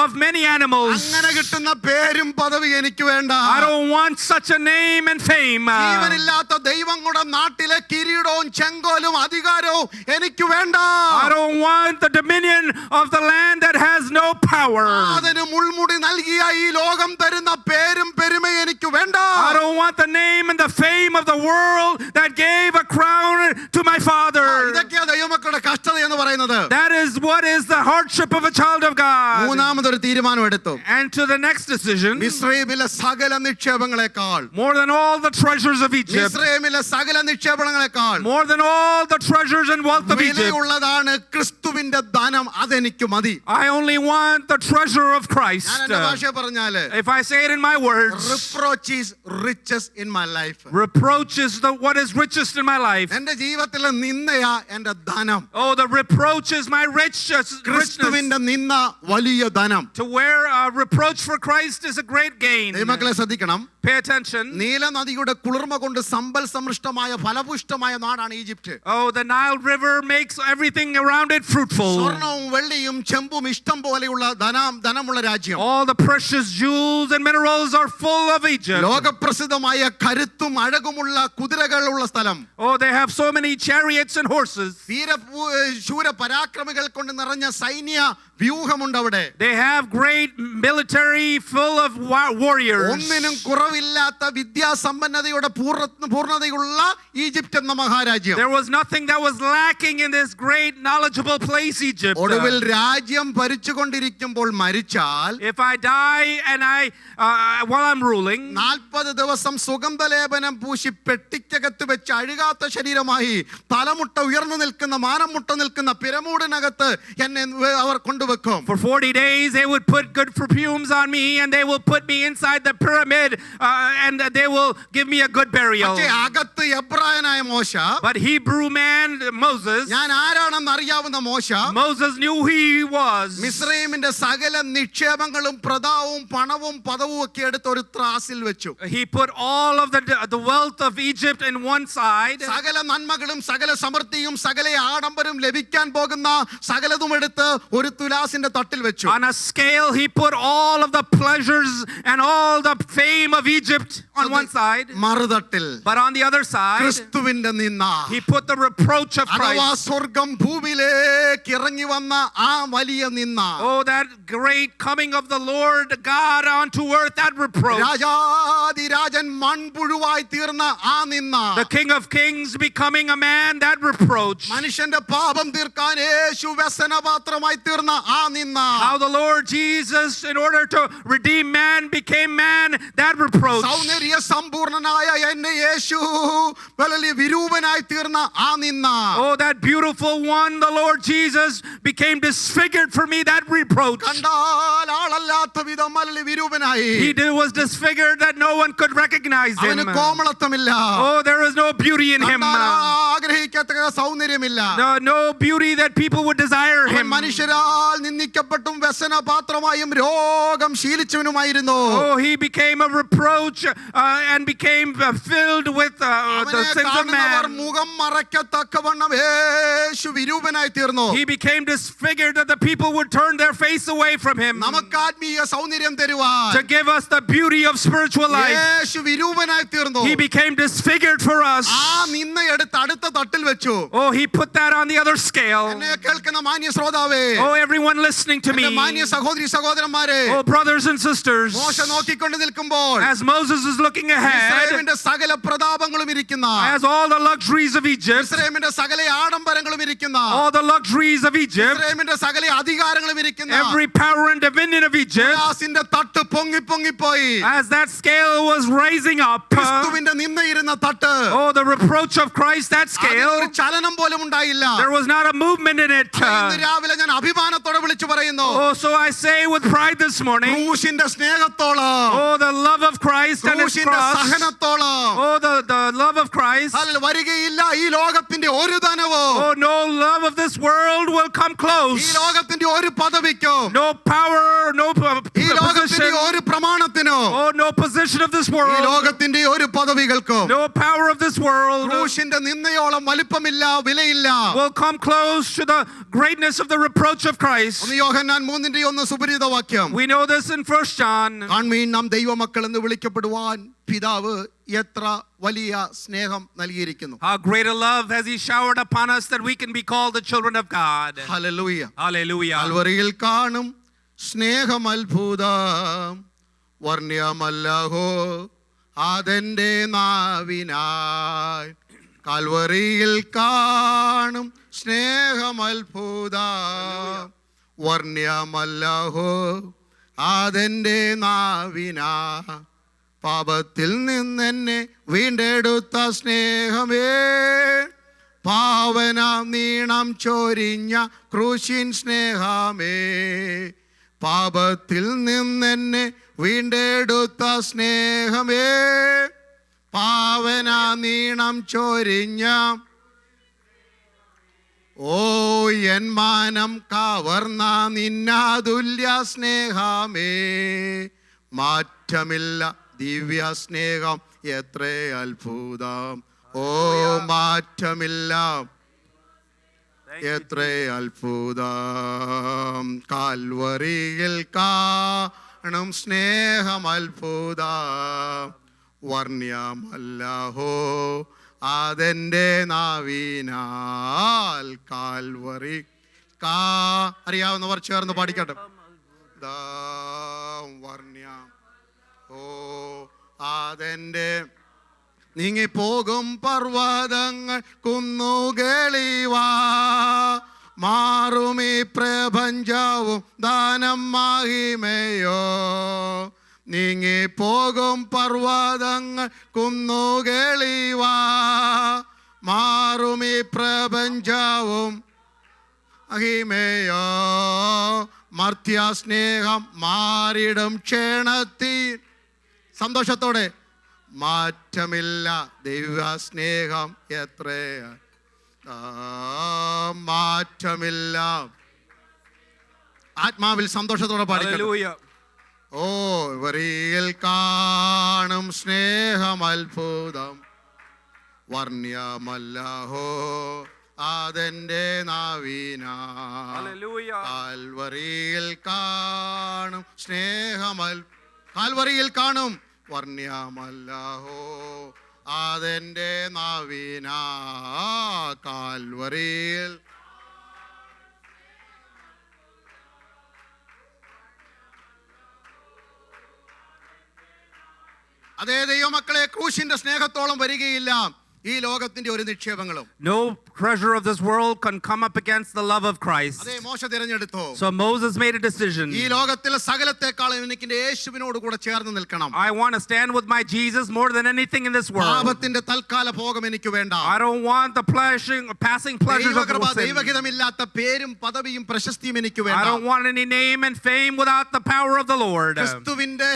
of many animals. അങ്ങനെ കിട്ടുന്ന പേരും പദവി എനിക്ക് വേണ്ട. I don't want such a name and fame. ജീവനില്ലാത്ത ദൈവങ്ങളുടെ നാട്ടിലെ കിരീടവും ചെങ്കോലും അധികാരവും എനിക്ക് വേണ്ട. I don't want the dominion of the land that has no power. അതിന് മുൾമുടി നൽകിയ ഈ ലോകം തരുന്ന പേരും പെരുമയും എനിക്ക് വേണ്ട. I don't want the name and the fame of the world that gave a crown to my father. ഇതൊക്കെയാ ദൈവമക്കളുടെ കഷ്ടത എന്ന് പറയുന്നത്. That is what is the hardship of a child of God. മൂന്നാമതൊരു തീരുമാനം എടുത്തു. And to the next decision, മിസ്രയീമിലെ സകല നിക്ഷേപങ്ങളെക്കാൾ, more than all the treasures of Egypt, മിസ്രയീമിലെ സകല നിക്ഷേപങ്ങളെക്കാൾ more than all the treasures and wealth of Egypt, വിലയുള്ളതാണ് ക്രിസ്തുവിന്റെ ധനം. അതെനിക്ക് മതി. I only want the treasure of Christ. ഞാൻ എന്റെ ഭാഷ പറഞ്ഞാല്, If I say it in my words, reproach is riches in my life. reproach is what is richest in my life. എന്റെ ജീവിതത്തിലെ നിന്ദയാ എന്റെ ധനം. Oh, the reproach is my richness. ക്രിസ്തുവിന്റെ നിന്ന വലിയ ധനം. To wear a reproach for Christ is a great gain. ദൈവമക്കളെ ശ്രദ്ധിക്കണം. Pay attention. നീലനദിയുടെ കുളിർമ കൊണ്ട് സമ്പൽ സമൃഷ്ടമായ ഫലപുഷ്ടമായ നാടാണ് Egypt. Oh, the Nile River makes everything around it fruitful. സ്വർണവും വെള്ളിയും ചെമ്പും ഇഷ്ടം പോലെയുള്ള ധനമുള്ള രാജ്യം. All the precious jewels and minerals are full of Egypt. ലോകപ്രസിദ്ധമായ കരുത്തും അഴകുമുള്ള കുതിരകളുള്ള സ്ഥലം. Oh, they have so many chariots and horses. ശൂര പരാക്രമികൾ കൊണ്ട് നിറഞ്ഞ സൈന്യ വ്യൂഹമുണ്ട് അവിടെ. They have great military full of warriors. ഒന്നിനും കുറവില്ലാത്ത വിദ്യാസമ്പന്നതയുടെ പൂർണ്ണതയുള്ള ഈജിപ്റ്റ് എന്ന മഹാരാജ്യം. There was nothing that was lacking in this great knowledgeable place, Egypt. ഒടുവിൽ രാജ്യം ഭരിച്ചുകൊണ്ടിരിക്കുമ്പോൾ മരിച്ചാൽ, If I die and while I'm ruling, 40 ദിവസം സുഗന്ധലേപനം പൂശി പെട്ടിക്കകത്ത് വെച്ച് അഴുകാത്ത ശരീരമായി തലമുട്ട ഉയർന്നു നിൽക്കുന്ന മാനം മുട്ട നിൽക്കുന്ന പിരമൂടിനകത്ത് എന്നെ അവർ കൊണ്ടുവെക്കും. For 40 days they would put good perfumes on me and they will put me inside the pyramid and they will give me a good burial. പക്ഷേ അകത്ത് എബ്രായനായ മോശ, But Hebrew man Moses, ഞാൻ ആരാണെന്ന് അറിയാവുന്ന മോശ, Moses knew who he was. മിസ്രയീമിന്റെ സകല നിക്ഷേപങ്ങളും പ്രതാവും പണവും പദവും ഒക്കെ എടുത്ത് ഒരു ത്രാസിൽ വെച്ചു. He put all of the wealth of Egypt in one side. സകല നന്മകളും സകല സമൃദ്ധിയും സകല ആഡംബരം ലഭിക്കാൻ പോകുന്ന സകലതും എടുത്ത് ഒരു തുലാസിന്റെ തട്ടിൽ വെച്ചു. On a scale he put all of the pleasures and all the fame of Egypt on one side. മറുതട്ടിൽ But on the other side ക്രിസ്തുവിന്റെ നിന്ന, he put the reproach of അഥവാ Christ. സ്വർഗം ഭൂമിയിലേക്ക് ഇറങ്ങി വന്ന ആ വലിയ നിന്ന, Oh, that great coming of the Lord God onto earth, that reproach. രാജാതിരാജൻ മൺപുഴുവായി തീർന്ന ആ നിന്ന, the King of Kings becoming a man, that reproach. മനുഷ്യന്റെ പാപം തീർക്കാൻ യേശു വ്യസനപാത്രമായി തീർന്ന ആ നിന്ന, How the Lord Jesus, in order to redeem man, became man, that reproach. സൗന്ദര്യ സമ്പൂർണനായ എന്നെ യേശു വലിയ വിരൂപനായി തീർന്ന ആ നിന്ന, Oh, that beautiful one, the Lord Jesus, became disfigured for me, that reproach. കണ്ടാൽ ആളല്ലാത്ത വിധം വലിയ വിരൂപനായി. He was disfigured that no one could recognize him. അവന് കോമളത്വമില്ല. Oh, there is no beauty in him. ആഗ്രഹിക്കത്തക്ക സൗന്ദര്യമില്ല. No beauty that people would desire him. മനുഷ്യരാൽ നിന്ദിക്കപ്പെട്ടും വ്യസനപാത്രമായും രോഗം ശീലിച്ചവനുമായിരുന്നു. Oh, he became a reproach and became filled with the sins of man. മുഖം മറയ്ക്കത്തക്കവണ്ണം യേശു വിരൂപനായി തീർന്നു. He became disfigured that the people would turn their face away from him. നമുക്ക് ആത്മീയ സൗന്ദര്യം തരുവാൻ, to give us the beauty of spiritual life, യേശു വിരൂപനായി തീർന്നു. he became disfigured for us. ആ നിന്ന എടുത്ത് അടുത്ത തട്ടിൽ വെച്ചു. Oh, he put that on the other scale. എന്നെ കേൾക്കുന്ന മാന്യ ശ്രോതാവേ, Oh, everyone listening to me, മാന്യ സഹോദരി സഹോദരന്മാരെ, oh brothers and sisters, മോശ നോക്കിക്കൊണ്ട് നിൽക്കുമ്പോൾ, as Moses is looking ahead, ഇസ്രായേലിന്റെ സകല പ്രതാപങ്ങളും ഇരിക്കുന്ന, as all the luxuries of Egypt, ഇസ്രായേലിന്റെ സകല ആഡംബരങ്ങളും ഇരിക്കുന്ന, all the luxuries of Egypt, ഇസ്രായേലിന്റെ സകല അധികാരങ്ങളും ഇരിക്കുന്ന, every power and dominion of Egypt, യാസിന്റെ തട്ട് പൊങ്ങി പൊങ്ങിപ്പോയി. as that scale was rising up, ക്രിസ്തുവിന്റെ നിന്നയിരുന്ന തട്ട്, oh the reproach of Christ, that scale, ഒരു ചലനം പോലും ഉണ്ടായില്ല. there was not a movement in it. ഇന്ന് രാവിലെ ഞാൻ അഭിമാനത്തോടെ വിളിച്ചു പറയുന്നു, Oh, so I say with pride this morning, ക്രൂശിന്റെ സ്നേഹത്തോളം, oh the love of Christ and his ക്രൂശിന്റെ cross, സഹനത്തോളം, oh the love of Christ, അതിൽ വരികയില്ല ഈ ലോകത്തിന്റെ ഒരു ധനവും, oh no love of this world will come ഈ close, ലോകത്തിന്റെ ഒരു പദവിക്കും, no power, no ഈ ലോകത്തിന്റെ position, ഒരു പ്രമാണത്തിനോ, oh no position of this ഈ world, ലോകത്തിന്റെ ഒരു പദവികൾക്കും no power of this world ക്രൂശിന്റെ നിന്നയോളം വലിപ്പമില്ല, വിലയില്ല. will come close to the greatness of the reproach of Christ. ഒന്ന് യോഹന്നാൻ 3:1 സുപരിചിത വാക്യം. We know this in 1 John. കാൺമീൻ നാം ദൈവമക്കൾ എന്ന് വിളിക്കപ്പെടുവാൻ പിതാവ് എത്ര വലിയ സ്നേഹം നൽകിയിരിക്കുന്നു. How great a love has he showered upon us that we can be called the children of God. Hallelujah. Hallelujah. കാൽവറിയിൽ കാണും സ്നേഹം അത്ഭുതം വർണ്ണ്യമല്ലഹോ അതെന്റെ നാവിനായി. കാൽവറിയിൽ കാണും സ്നേഹം അത്ഭുതം വർണ്ണ്യമല്ലഹോ അതെന്റെ നാവിനാ. പാപത്തിൽ നിന്നെന്നെ വീണ്ടെടുത്ത സ്നേഹമേ, പാവന നീണം ചൊരിഞ്ഞ ക്രൂശിൻ സ്നേഹമേ, പാപത്തിൽ നിന്നെന്നെ വീണ്ടെടുത്ത സ്നേഹമേ, പാവന നീണം ചൊരിഞ്ഞ, ഓ എൻ മാനം കവർന്ന നിന്നാതുല്യ സ്നേഹമേ, മാറ്റമില്ല ദിവ്യ സ്നേഹം എത്ര അത്ഭുതം, ഓ മാറ്റമില്ല എത്ര അത്ഭുതം. കാൽവറിയിൽ കാണും സ്നേഹം അത്ഭുതം വർണ്ണ്യമല്ലഹോ അതെന്റെ നാവിനാൽ. കാൽവറി അറിയാവുന്നവർ ചേർന്ന് പാടിക്കട്ടെ. വർണ്ണ്യം ഓ അതെന്റെ നീങ്ങിപ്പോകും പർവ്വതങ്ങൾ കുന്നുകളിവാ, മാറുമീ പ്രപഞ്ചവും ദാനം മഹിമയോ. നീങ്ങിപ്പോകും പർവ്വതങ്ങൾ കുന്നുകളിവാ, മാറുമീ പ്രപഞ്ചവും മഹിമയോ. മർത്യ സ്നേഹം മാറിടും ക്ഷണത്തിൽ. സന്തോഷത്തോടെ മാറ്റമില്ല ദൈവ സ്നേഹം എത്ര മാറ്റമില്ല. ആത്മാവിൽ സന്തോഷത്തോടെ പാടിക്കട്ടെ. ഓ വരിയിൽ കാണും സ്നേഹം അത്ഭുതം വർണ്ണ്യമല്ലഹോ അതെന്റെ നാവിനാ. കാൽവറിയിൽ കാണും സ്നേഹം കാൽവറിയിൽ കാണും വർണ്ണ്യമല്ലഹോ അതെന്റെ നാവിനാ. കാൽവറിയിൽ അതേ ദൈവമക്കളെ, ക്രൂശിന്റെ സ്നേഹത്തോളം വരികയില്ല ഈ ലോകത്തിന്റെ ഒരു നിക്ഷേപങ്ങളും. No treasure of this world can come up against the love of Christ. അതേ മോശ തിരഞ്ഞെടുത്തു. So Moses made a decision. ഈ ലോകത്തിലെ സകലത്തെക്കാളും എനിക്ക് യേശുവിനോട് കൂടെ ചേർന്ന് നിൽക്കണം. I want to stand with my Jesus more than anything in this world. പാപത്തിന്റെ തൽക്കാല ഭോഗം എനിക്ക് വേണ്ട. I don't want the passing pleasures of sin. ദൈവഹിതമില്ലാത്ത പേരും പദവിയും പ്രശസ്തിയും എനിക്ക് വേണ്ട. I don't want any name and fame without the power of the Lord. ക്രിസ്തുവിന്റെ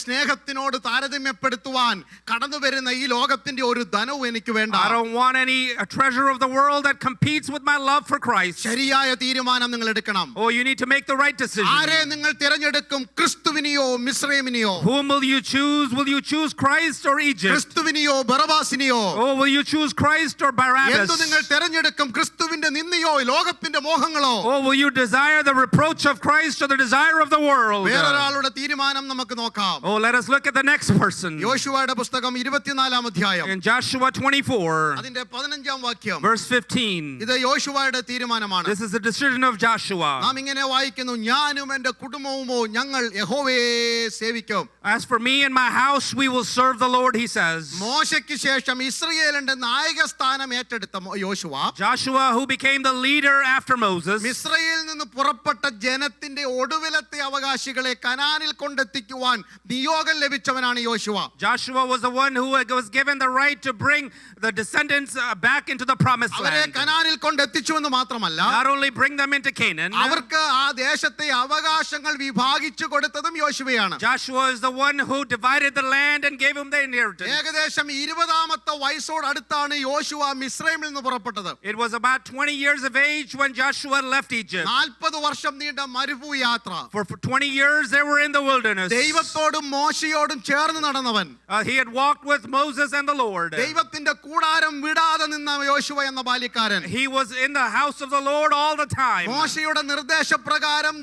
സ്നേഹത്തിനോട് താരതമ്യപ്പെടുത്തുവാൻ കടന്നു വരുന്ന ഈ ലോകത്തിന്റെ ഒരു ധനവും എനിക്ക് വേണ്ട. I don't want any treasure of the world that competes with my love for Christ. ശരിയായ തീരുമാനം നിങ്ങൾ എടുക്കണം. Oh, you need to make the right decision. ആരെ നിങ്ങൾ തിരഞ്ഞെടുക്കും? ക്രിസ്തുവിനെയോ മിസ്രൈമിനെയോ? Whom will you choose? Will you choose Christ or Egypt? ക്രിസ്തുവിനെയോ ബറബാസിനെയോ? Oh, will you choose Christ or Barabbas? എന്തു നിങ്ങൾ തിരഞ്ഞെടുക്കും? ക്രിസ്തുവിന്റെ നിന്ദയോ ലോകത്തിന്റെ മോഹങ്ങളോ? Oh, will you desire the reproach of Christ or the desire of the world? വേറൊരാളുടെ തീരുമാനം നമുക്ക് നോക്കാം. Oh, let us look at the next person. യോശുവയുടെ പുസ്തകം 24 അധ്യായം In Joshua 24, അതിന്റെ 15 വാക്യം. verse 15. ഇത് യോശുവയുടെ തീരുമാനമാണ്. This is the decision of Joshua. നാം ഇങ്ങനെ വായിക്കുന്നു, ഞാനും എൻ്റെ കുടുംബവുമോ ഞങ്ങൾ യഹോവയെ സേവിക്കും. As for me and my house, we will serve the Lord, he says. മോശയ്ക്ക് ശേഷം ഇസ്രായേലിന്റെ നായക സ്ഥാനം ഏറ്റെടുത്ത യോശുവ, Joshua, who became the leader after Moses, മിസ്രയിൽ നിന്ന് പുറപ്പെട്ട ജനത്തിന്റെ ഒടുവിലത്തെ അവകാശികളെ കനാനിൽ കൊണ്ടെത്തിക്കുവാൻ നിയോഗം ലഭിച്ചവനാണ് യോശുവ. Joshua was the one who was given the right to bring the descendants back into the promised അവരെ land. കനാനിൽ കൊണ്ടെത്തിച്ചു എന്ന് മാത്രമല്ല, Not only bring them into Canaan, അവർക്ക് ആ ദേശത്തെ അവകാശങ്ങൾ വിഭാഗിച്ചു കൊടുത്തതും യോശുവയാണ്. Joshua is the one who divided the land and gave him the inheritance. ഏകദേശം 20-ാമത്തെ വയസ്സോട് അടുത്താണ് യോശുവ മിസ്രൈമിൽ നിന്ന് പുറപ്പെട്ടത്. It was about 20 years of age when Joshua left Egypt. 40 വർഷം നീണ്ട മരുഭൂ യാത്ര. For 20 years they were in the wilderness. ദൈവത്തോടും മോശയോടും ചേർന്ന് നടന്നവൻ. He had walked with Moses and the Lord. ദൈവത്തിന്റെ കൂടാരം വിടാതെ നിന്ന യോശുവ എന്ന ബാല്യക്കാരൻ. He was in the house of the Lord all the time. മോശയുടെ നിർദ്ദേശപ്രകാരം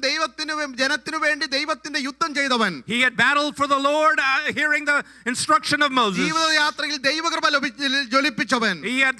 ജനത്തിനു വേണ്ടി ദൈവത്തിന്റെ യുദ്ധം ചെയ്തവൻ. He had battled for the Lord, hearing the instruction of Moses. ജീവിതയാത്രയിൽ ദൈവകൃപ ജ്വലിപ്പിച്ചവൻ. He had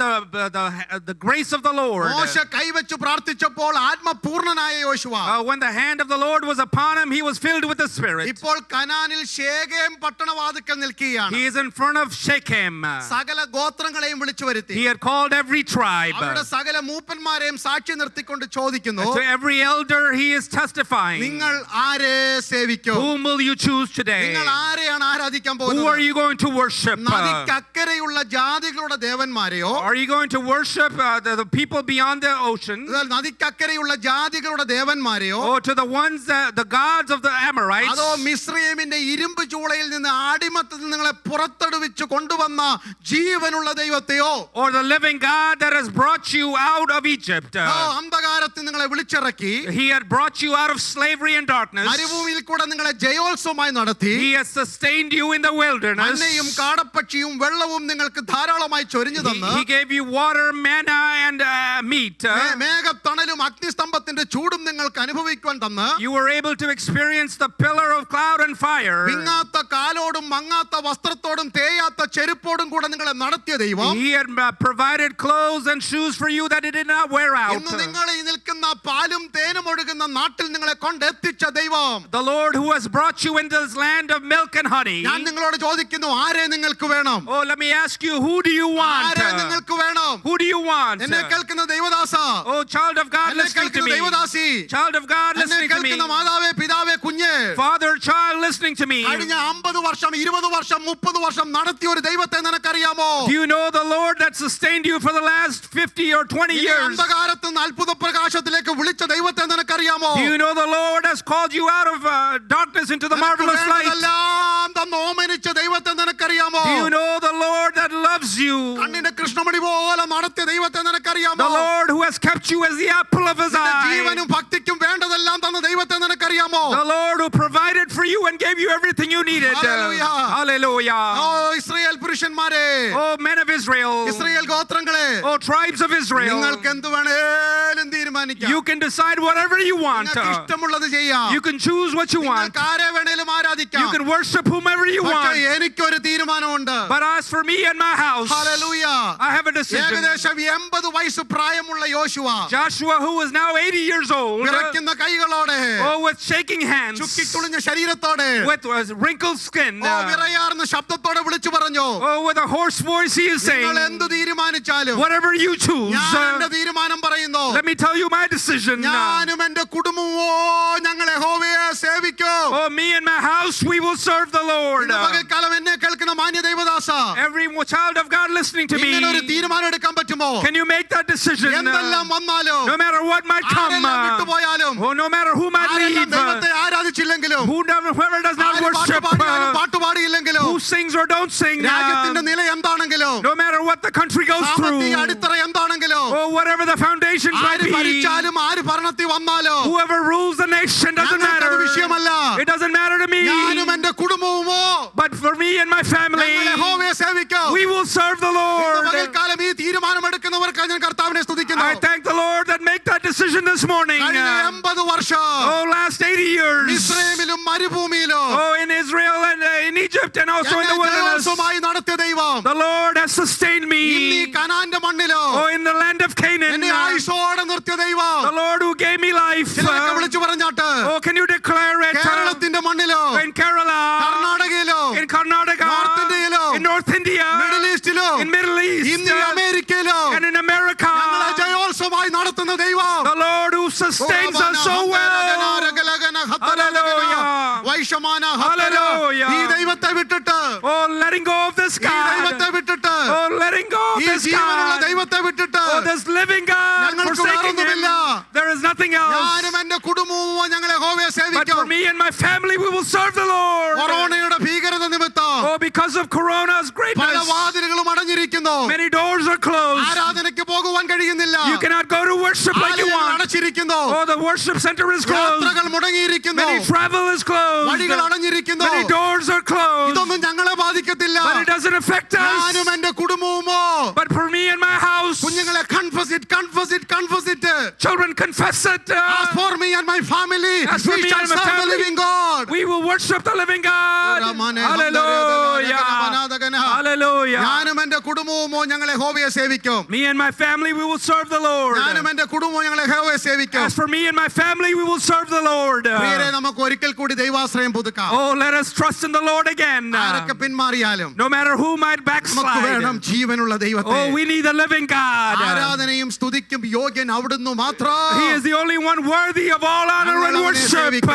the grace of the Lord. മോശ കൈവച്ചു പ്രാർത്ഥിച്ചപ്പോൾ ആത്മപൂർണനായ യോശുവ. When the hand of the Lord was upon him, he was filled with the Spirit. ഇപ്പോൾ കനാനിൽ ശേഖേം പട്ടണവാതിക്കൽ നിൽക്കുകയാണ്. He is in front of Shechem. സകല ഗോത്രങ്ങളെയും വിളിച്ചു വരുത്തി. He had called every tribe. അവരുടെ സകല മൂപ്പന്മാരെയും സാക്ഷി നിർത്തിക്കൊണ്ട് ചോദിക്കുന്നു, To every elder he is testifying. നിങ്ങൾ ആരെ സേവിക്കും? Whom will you choose today? നിങ്ങൾ ആരെയാണ് ആരാധിക്കാൻ Who are പോകുന്നത്? you going to worship? നദിക്കക്കരെയുള്ള ജാതികളുടെ ദേവന്മാരെയോ? Are you going to worship the people beyond the ocean? നദിക്കക്കരെയുള്ള ജാതികളുടെ ദേവന്മാരെയോ? Or to the ones, the gods of the Amorites? അതോ മിസ്രയീമിന്റെ ഇരുമ്പ് ചൂളയിൽ നിന്ന് അടിമത്തത്തിൽ നിങ്ങളെ പുറത്തെടുവിച്ചു കൊണ്ടുവന്ന ജീവനുള്ള ദൈവത്തെയോ? Or the living God that has brought you out of Egypt? അന്ധകാരത്തിൽ നിങ്ങളെ വിളിച്ചിറക്കി He had brought you out of slavery and darkness. മരുഭൂമിയിൽ കൂടെ നിങ്ങളെ ജയോത്സവമായി നടത്തി. He has sustained you in the wilderness. മന്നയും കാടപ്പക്ഷിയും വെള്ളവും നിങ്ങൾക്ക് ധാരാളമായി ചൊരിഞ്ഞു തന്നു. He gave you water, manna and meat. മേഘത്തണലും അഗ്നിസ്തംഭത്തിന്റെ ചൂടും നിങ്ങൾക്ക് അനുഭവിക്കുവാൻ തന്ന്. You were able to experience the pillar of cloud and fire. വിങ്ങാത്ത കാലോടും മങ്ങാത്ത വസ്ത്രത്തോടും തേയാത്ത ചെരുപ്പോടും കൂടെ നിങ്ങളെ നടത്തിയ ദൈവം. He had provided clothes and shoes for you that it did not wear out. ഇന്ന് നിങ്ങൾ ഈ നിൽക്കുന്ന പാലും തേനും ഒഴുകുന്ന നാട്ടിൽ നിങ്ങളെ കൊണ്ടെത്തിച്ച ദൈവം. The Lord who has brought you into this land of milk and honey. ഞാൻ നിങ്ങളോട് ചോദിക്കുന്നു, ആരെ നിങ്ങൾക്ക് വേണം? Oh, let me ask you, who do you want? ആരെ നിങ്ങൾക്ക് വേണം? Who do you want? എന്നെ കേൾക്കുന്ന ദൈവദാസ, Oh, child of God, എന്നെ listening to കേൾക്കുന്ന me. ദൈവദാസി, Child of God, എന്നെ listening to me. കേൾക്കുന്ന മാതാവേ പിതാവേ കുഞ്ഞ്, Father, child, listening to me. കഴിഞ്ഞ 50 വർഷം 20 വർഷം 30 വർഷം നടത്തിയ ഒരു ദൈവത്തെ നിനക്കറിയാമോ? Do you know the Lord that sustained you for the last 50 or 20 years? അന്ധകാരത്തിൽ നിന്ന് അത്ഭുത പ്രകാശത്തിലേക്ക് വിളിച്ച ദൈവത്തെ നിനക്കറിയാമോ? Do you know the Lord has called you out of darkness into the marvelous light? എല്ലാം തന്ന് ഓമനിച്ച ദൈവത്തെ നിനക്കറിയാമോ? Do you know the Lord that loves you? കണ്ണിന്റെ കൃഷ്ണമണി പോലെ നടത്തിയ ദൈവത്തെ നിനക്കറിയാമോ? The Lord who has kept you as the apple of his eye. ജീവനും ഭക്തിക്കും വേണ്ടതെല്ലാം തന്ന ദൈവത്തെ നിനക്കറിയാമോ? The Lord who provided for you and gave you everything you needed. Hallelujah. Hallelujah. ഓ ഇസ്രായേൽ പുരുഷന്മാരെ, Oh, men of Israel, Israel ഗോത്രങ്ങളെ, oh tribes of Israel, നിങ്ങൾക്ക് എന്ത് വേണേലും തീരുമാനിക്കാം. you can decide whatever you want. നിങ്ങൾക്ക് ഇഷ്ടമുള്ളത് ചെയ്യാം. You can choose what you want. നിങ്ങൾക്ക് ആരെ വേണേലും ആരാധിക്കാം. You can worship whomever you പക്ഷേ want. എനിക്കൊരു തീരുമാനമുണ്ട്. But as for me and my house, hallelujah. I have a decision. ഏകദേശം 80 വയസ്സ് പ്രായമുള്ള യോശുവ, Joshua, who is now 80 years old, വിറയ്ക്കുന്ന കൈകളോടെ, oh, with shaking hands, ചുക്കിത്തുളിഞ്ഞ ശരീരത്തോടെ, with wrinkled skin, വിറയാർന്ന ശബ്ദത്തോടെ വിളിച്ചു പറഞ്ഞു, oh, with a hoarse voice, he is saying, നിങ്ങൾ എന്ത് തീരുമാനിച്ചാലും whatever you choose, ഞാൻ എന്റെ തീരുമാനം പറയുന്നു. let me tell you my decision. ഞാനും എന്റെ കുടുംബവും ഞങ്ങൾ യഹോവയെ സേവിക്കും. Oh, me and my house, we will serve the Lord. ഇന്ന് പകൽക്കാലം എന്നെ കേൾക്കുന്ന മാന്യ ദൈവദാസ, Every child of God listening to ഇങ്ങനെ ഒരു me, തീരുമാനം എടുക്കാൻ പറ്റുമോ? can you make that decision? എന്തെല്ലാം വന്നാലും, No matter what might come, ആരെല്ലാം വിട്ടുപോയാലും, oh, no matter who might ആരെല്ലാം leave, ദൈവത്തെ ആരാധിച്ചില്ലെങ്കിലും, whoever does not ആര് worship, പാട്ടുപാടിയില്ലെങ്കിലും, who sings or don't sing, രാജ്യത്തിന്റെ നില എന്താണെങ്കിലും, no matter what the country goes through, സാമ്പത്തിക അടിത്തറ എന്താണെങ്കിലും, or whatever the foundations might ആര് be, ഭരിച്ചാലും ആര് ഭരണത്തിൽ വന്നാലും, whoever rules the nation doesn't ഞങ്ങൾക്കത് matter. വിഷയമല്ല. It doesn't matter to me. ഞാനും എന്റെ കുടുംബവുമോ But for me and my family, ഞങ്ങൾ യഹോവയെ സേവിക്കും. we will serve the ഇന്ന് Lord. പകൽക്കാലം ഈ തീരുമാനം എടുക്കുന്നവർക്ക് ഞാൻ കർത്താവിനെ സ്തുതിക്കുന്നു. I thank the Lord that make that decision this morning. കഴിഞ്ഞ 80 വർഷം Oh, last 80 years. ഇസ്രായേലിലും മരുഭൂമിയിലും Oh, in Israel and in Egypt and also in the wilderness, ജയോത്സവമായി നടത്തിയ ദൈവം the Lord has sustained ഇന്ന് ഈ me. കനാന്റെ മണ്ണിലോ Oh, in the land of Canaan, എന്നെ ആയുസ്സോടെ നിർത്തിയ ദൈവം the Lord who gave me life. ചിലരൊക്കെ വിളിച്ചു പറഞ്ഞാട്ട് Oh, can you declare it? കേരളത്തിന്റെ മണ്ണിലോ In Kerala, കർണാടകയിലോ in Karnataka, North Indiaയിലോ in North India, മിഡിൽ ഈസ്റ്റിലോ in Middle East, ഇന്ന് അമേരിക്കയിലോ and in America, ഞങ്ങളെ ജയോത്സവമായി നടത്തുന്ന ദൈവം the Lord who sustains us so well. Hallelujah. വൈഷമാന Hallelujah. ഈ ദൈവത്തെ വിട്ടിട്ട്, Oh, letting go of this ഈ ദൈവത്തെ God. വിട്ടിട്ട്, Oh, letting go of ഈ this ജീവനുള്ള God. ദൈവത്തെ വിട്ടിട്ട് Oh, this living God, ഞങ്ങൾക്ക് forsaking വേറൊന്നുമില്ല. Him. There is nothing else. ഞാനും എന്റെ കുടുംബവും ഞങ്ങൾ യഹോവയെ But for സേവിക്കും. me and my family, we will serve the Lord. കൊറോണയുടെ ഭീകരത നിമിത്തം Oh, because of Corona's പല greatness, വാതിലുകളും അടഞ്ഞിരിക്കുന്നു. many doors are closed. ആരാധനയ്ക്ക് പോകുവാൻ കഴിയുന്നില്ല. You cannot go to worship like you ആലയങ്ങൾ want. അടച്ചിരിക്കുന്നു. Oh, the worship center is closed. യാത്രകൾ മുടങ്ങിയിരിക്കുന്നു. Many travel is closed. വഴികൾ അടഞ്ഞിരിക്കുന്നു. Many doors are closed. ഇതൊന്നും ഞങ്ങളെ ബാധിക്കത്തില്ല. But it doesn't affect ഞാനും us. എന്റെ കുടുംബവുമോ But for me and my house, കുഞ്ഞുങ്ങളെ confess it. children confess it. As for me and my family, As for we me shall and my serve the family, living God. We will worship the living God. Hallelujah. Hallelujah. ഞാനും എന്റെ കുടുംബവുമോ ഞങ്ങളെ യഹോവയെ സേവിക്കും. Me and my family, we will serve the Lord. ഞാനും എന്റെ കുടുംബവും ഞങ്ങളെ യഹോവയെ സേവിക്കും. As for me and my family, we will serve the Lord. പ്രിയരെ, നമുക്ക് ഒരിക്കൽ കൂടി ദൈവാശ്രയം പുതുക്കാം. Oh, let us trust in the Lord again. ആരൊക്കെ പിന്മാറിയാലും No matter who might നമുക്ക് വേണം backslide. ജീവനുള്ള ദൈവത്തെ. Oh, we need the living God. ആരാധനയും സ്തുതിക്കും യോഗ്യൻ അവിടുന്ന് മാത്രം. He is the only one worthy of all honor and ഞങ്ങൾ worship.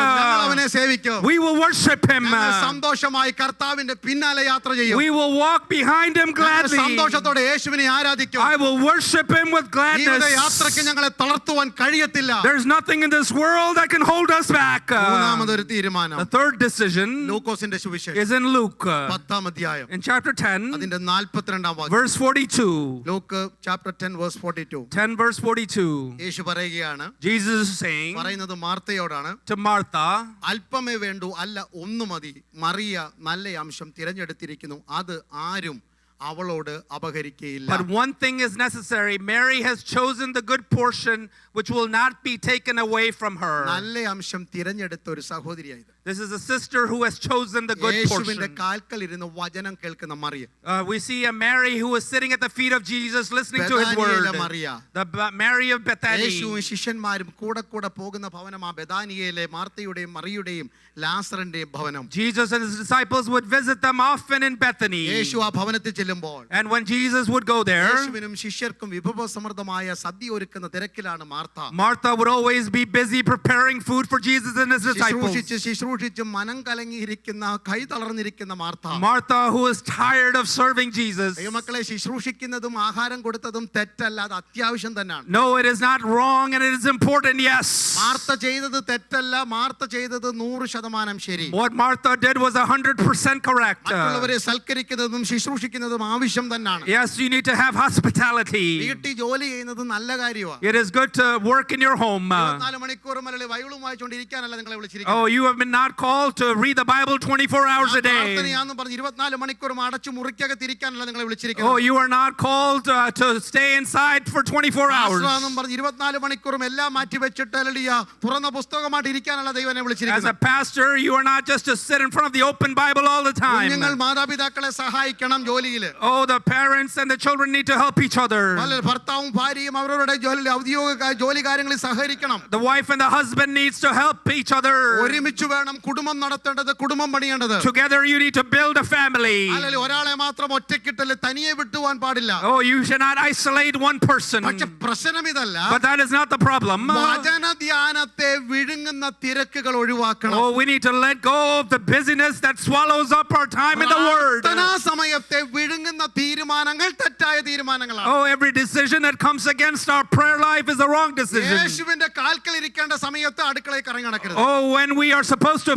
അവനെ സേവിക്കും. We will worship Him. ഞങ്ങൾ സന്തോഷമായി കർത്താവിന്റെ പിന്നാലെ യാത്ര ചെയ്യും. We will walk behind Him ഞങ്ങൾ gladly. സന്തോഷത്തോടെ യേശുവിനെ ആരാധിക്കും. I will worship Him with ജീവിത gladness. യാത്രയ്ക്ക് ഞങ്ങളെ തളർത്തുവാൻ കഴിയത്തില്ല. There's nothing in this world that can hold us back. മൂന്നാമതൊരു തീരുമാനം The third decision ലൂക്കോസിന്റെ സുവിശേഷം is in Luke 10 അധ്യായം in chapter 10, അതിന്റെ 42 വാക്യം. verse 42. Luke chapter 10 verse 42. 10 verse 42. യേശു പറയുകയാണ്, Jesus is saying പറയുന്നത് മാർത്തയോടാണ്, to Martha, അല്പമേ വേണ്ടു, അല്ല ഒന്നു മതി. മറിയ നല്ല അംശം തിരഞ്ഞെടുത്തിരിക്കുന്നു, അത് ആരും അവളോട് അപഹരിക്കുകയില്ല. but one thing is necessary. Mary has chosen the good portion which will not be taken away from her. നല്ല അംശം തിരഞ്ഞെടുത്ത ഒരു സഹോദരിയായത്. This is a sister who has chosen the good യേശുവിന്റെ portion. കാൽക്കൽ ഇരുന്ന് വചനം കേൾക്കുന്ന Mariya. We see a Mary who is sitting at the feet of Jesus listening to His ബെഥാനിയയിലെ word. Mariya. The Mary of Bethany. യേശുവും ശിഷ്യന്മാരും കൂടെ കൂടെ പോകുന്ന ഭവനം ആ ബെഥാനിയയിലെ മാർത്തയുടെയും മറിയുടെയും ലാസറിന്റെയും ഭവനം. Jesus and His disciples would visit them often in Bethany. യേശു ആ ഭവനത്തിൽ ചെല്ലുമ്പോൾ And when Jesus would go there, യേശുവിനും ശിഷ്യർക്കും വിഭവസമൃദ്ധമായ സദ്യ ഒരുക്കുന്ന തിരക്കിലാണ് Martha. Martha would always be busy preparing food for Jesus and His disciples. ശുശ്രൂഷിച്ച് മനം കലങ്ങിയിരിക്കുന്ന കൈ തളർന്നിരിക്കുന്ന Martha. Martha, who is tired of serving Jesus. ദൈവമക്കളെ, ശുശ്രൂഷിക്കുന്നതും ആഹാരം കൊടുത്തതും തെറ്റല്ല, അത് അത്യാവശ്യം തന്നെയാണ്. No, it is not wrong and it is important, yes. Martha ചെയ്തത് തെറ്റല്ല, മാർത്ത ചെയ്തത് 100% ശരി. What Martha did was 100% correct. മറ്റുള്ളവരെ സൽക്കരിക്കുന്നതും ശുശ്രൂഷിക്കുന്നതും തിരക്കേണ്ടതും ആവശ്യം തന്നെയാണ്. Yes, you need to have hospitality. വീട്ടിൽ ജോലി ചെയ്യുന്നത് നല്ല കാര്യമാണ്. It is good to work in your home. 24 മണിക്കൂറും അല്ലെങ്കിൽ ബൈബിളും വായിച്ചുകൊണ്ടിരിക്കാനല്ല നിങ്ങളെ വിളിച്ചിരിക്കുന്നത്. Oh, you have been not called to read the Bible 24 hours a day. പ്രാർത്ഥനയാന്ന് പറഞ്ഞ് 24 മണിക്കൂറും അടച്ചു മുറിക്കകത്ത് ഇരിക്കാനല്ല നിങ്ങളെ വിളിച്ചിരിക്കുന്നത്. Oh, you are not called to stay inside for 24 hours. ആശ്രമം പറഞ്ഞ് 24 മണിക്കൂറും എല്ലാം മാറ്റി വെച്ചിട്ട് ഹല്ലേലൂയ തുറന്ന പുസ്തകമായിട്ട് ഇരിക്കാനല്ല ദൈവം എന്നെ As a വിളിച്ചിരിക്കുന്നത്. pastor, you are not just to sit in front of the open Bible all the time. കുഞ്ഞുങ്ങൾ മാതാപിതാക്കളെ സഹായിക്കണം ജോലിയിൽ. Oh, the parents and the children need to help each other. ഭർത്താവും ഭാര്യയും അവരവരുടെ ഔദ്യോഗിക ജോലി കാര്യങ്ങളിൽ സഹകരിക്കണം. The wife and the husband needs to help each other. ഒരുമിച്ച് വേണം കുടുംബം നടത്തേണ്ടത്, കുടുംബം പണിയേണ്ടത്. Together you need to build a family. അല്ലെങ്കിൽ ഒരാളെ മാത്രം ഒറ്റക്കിട്ടല്ലേ തനിയെ വിട്ടുപോകാൻ പാടില്ല. Oh, you should not isolate one person. പക്ഷെ പ്രശ്നം ഇതല്ല. But that is not the problem. വചന ധ്യാനത്തെ വിഴുങ്ങുന്ന തിരക്കുകൾ ഒഴിവാക്കണം. Oh, we need to let go of the busyness that swallows up our time in the Word. പ്രാർത്ഥനാ സമയത്തെ വിഴുങ്ങുന്ന തീരുമാനങ്ങൾ തെറ്റായ തീരുമാനങ്ങളാണ്. Oh, every decision that comes against our prayer life is the wrong decision. യേശുവിന്റെ കാൽക്കൽ ഇരിക്കേണ്ട സമയത്ത് അടുക്കളയിൽ കറങ്ങി നടക്കരുത്. Oh, when we are supposed to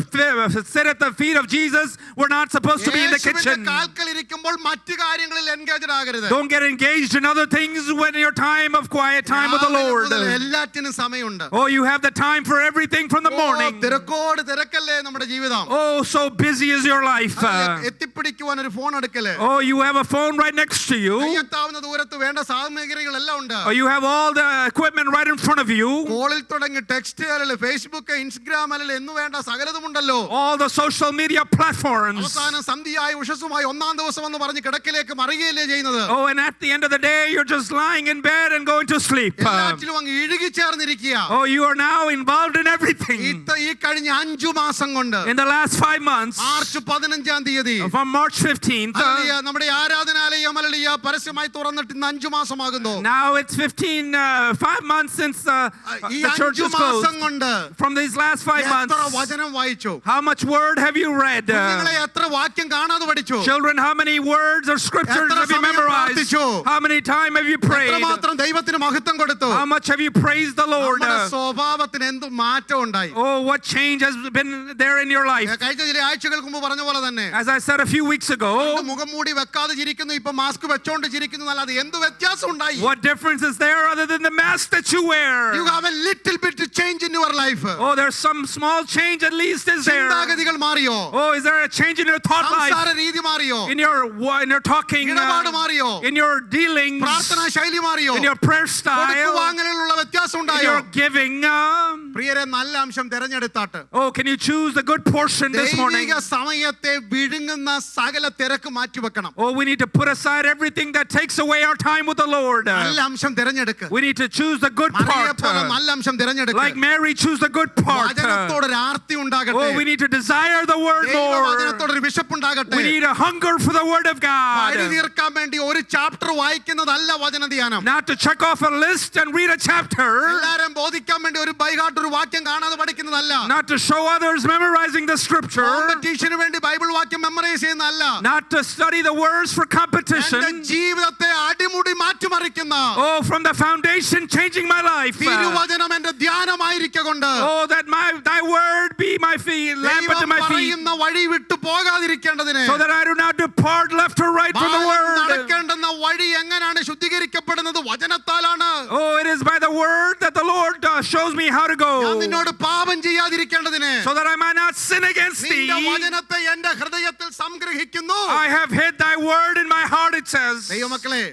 sit at the feet of Jesus, we're not supposed to be in the kitchen. യേശുവിന്റെ കാൽക്കൽ ഇരിക്കുമ്പോൾ മറ്റു കാര്യങ്ങളിൽ എൻഗേജ്ഡ് ആകരുത്. Don't get engaged in other things when your time of quiet time with the Lord. എല്ലാറ്റിനും സമയമുണ്ട്. Oh, you have the time for everything from the morning. തിരക്കോട് തിരക്കല്ലേ നമ്മുടെ ജീവിതം. Oh, so busy is your life. എത്തിപ്പിടിക്കുവാൻ ഒരു phone എടുക്കല്ലേ. Oh, you have a phone right next to you. കയ്യെത്താവുന്ന ദൂരത്ത് വേണ്ട സാമഗ്രികളെല്ലാം ഉണ്ട്. Oh, you have all the equipment right in front of you. കോളിൽ തുടങ്ങി text അല്ലെങ്കിൽ ഫേസ്ബുക്ക് ഇൻസ്റ്റാഗ്രാം അല്ലെങ്കിൽ എന്ന് വേണ്ട സകലതുമുണ്ടല്ലോ. All the social media platforms. അവസാനം സന്ധ്യയായി ഉഷസ്സുമായി ഒന്നാം ദിവസം എന്ന് പറഞ്ഞ് കിടക്കിലേക്ക് മറിയുകയല്ലേ ചെയ്യുന്നത്. Oh, and at the end of the day you're just lying in bed and going to sleep. എല്ലാറ്റിലും അങ്ങ് ഇഴുകി ചേർന്നിരിക്കുക. Oh, you are now involved in everything. ഈ കഴിഞ്ഞ 5 മാസം കൊണ്ട് In the last 5 months, March 15 തീയതി from March 15th, നമ്മുടെ ആരാധനാലയം hallelujah പരസ്യമായി തുറന്നിട്ട് 5 മാസമാകുന്നു. now it's 5 months since the church is closed. From these last 5 months, എത്ര വചനം വായിച്ചു? how much word have you read? കുഞ്ഞുങ്ങളെ എത്ര വാക്യം കാണാതെ പഠിച്ചു? Children, how many words or scriptures have you memorized? How many time have you prayed? എത്രമാത്രം ദൈവത്തിന് മഹത്വം കൊടുത്തു? How much have you praised the Lord? നമ്മുടെ സ്വഭാവത്തിന് എന്ത് മാറ്റം ഉണ്ടായി? Oh, what change has been there in your life? കഴിഞ്ഞ ചില ആഴ്ചകൾക്ക് മുമ്പ് പറഞ്ഞ പോലെ തന്നെ As I said a few weeks ago, മുഖം മൂടി വെക്കാതെ ചിരിക്കുന്നു, ഇപ്പൊ മാസ്ക് വെച്ചോണ്ട് ചിരിക്കുന്നു അല്ലാതെ എന്ത് വ്യത്യാസം ഉണ്ടായി? what difference is there other than the mask that you wear? You have a little bit change in your life. Oh, there's some small change at least is there. ചിന്താഗതികൾ മാറിയോ? Oh, is there a change in your thought സംസാര life? രീതി മാറിയോ? In your talking, ഇടപാട് മാറിയോ? in your dealings, പ്രാർത്ഥനാ ശൈലി മാറിയോ? in your prayer style, വാങ്ങലിലുള്ള വ്യത്യാസം in ഉണ്ടായോ? your giving. പ്രിയരെ, നല്ല അംശം തിരഞ്ഞെടുത്താട്ട് Oh, can you choose the good portion this morning? ദൈവിക സമയത്തെ വിഴുങ്ങുന്ന സകല തിരക്ക് മാറ്റിവെക്കണം. Oh, we need to put aside everything that takes away our time with the Lord. നല്ല അംശം തിരഞ്ഞെടുക്ക്. We need to choose the good part. നല്ല അംശം തിരഞ്ഞെടുക്ക്. Like Mary, choose the good part. വചനത്തോട് ഒരു ആർത്തി ഉണ്ടാകട്ടെ. Oh, we need to desire the word more. വചനത്തോട് ഒരു വിശപ്പ് ഉണ്ടാകട്ടെ. We need a hunger for the word of God. വഴി തീർക്കാൻ വേണ്ടി ഒരു ചാപ്റ്റർ വായിക്കുന്നതല്ല വചന ധ്യാനം. Not to check off a list and read a chapter. എല്ലാവരും ബോധിക്കാൻ വേണ്ടി ഒരു ബൈഹാർട്ട് ഒരു വാക്യം കാണാതെ പഠിക്കുന്നതല്ല. Not to show others memorizing the scripture. കോമ്പറ്റീഷന് വേണ്ടി ബൈബിൾ വാക്യം മെമ്മറൈസ് ചെയ്യുന്നതല്ല. Not to study the words for competition. എന്റെ ജീവിതത്തെ അടിമുടി മാറ്റിമറിക്കുന്ന Oh, from the foundation changing my life. തിരുവചനം എന്റെ ധ്യാനമായിരിക്കൊണ്ട് Oh, that thy word be my feet, lamp unto my feet. പറയുന്ന വഴി വിട്ടു പോകാതിരിക്കേണ്ടതിന് So that I do not depart left or right from the word. നടക്കേണ്ടുന്ന വഴി എങ്ങനെയാണ് ശുദ്ധീകരിക്കപ്പെടുന്നത്? വചനത്താലാണ്. Oh, it is by the word that the Lord shows me how to go. ഞാൻ നിന്നോട് പാപം ചെയ്യാതിരിക്കേണ്ടതിന് So that I might not sin against thee. നിന്റെ വചനത്തെ എന്റെ ഹൃദയത്തിൽ സംഗ്രഹിക്കുന്നു. I have hid thy word in my heart, it says. ദൈവമക്കളെ,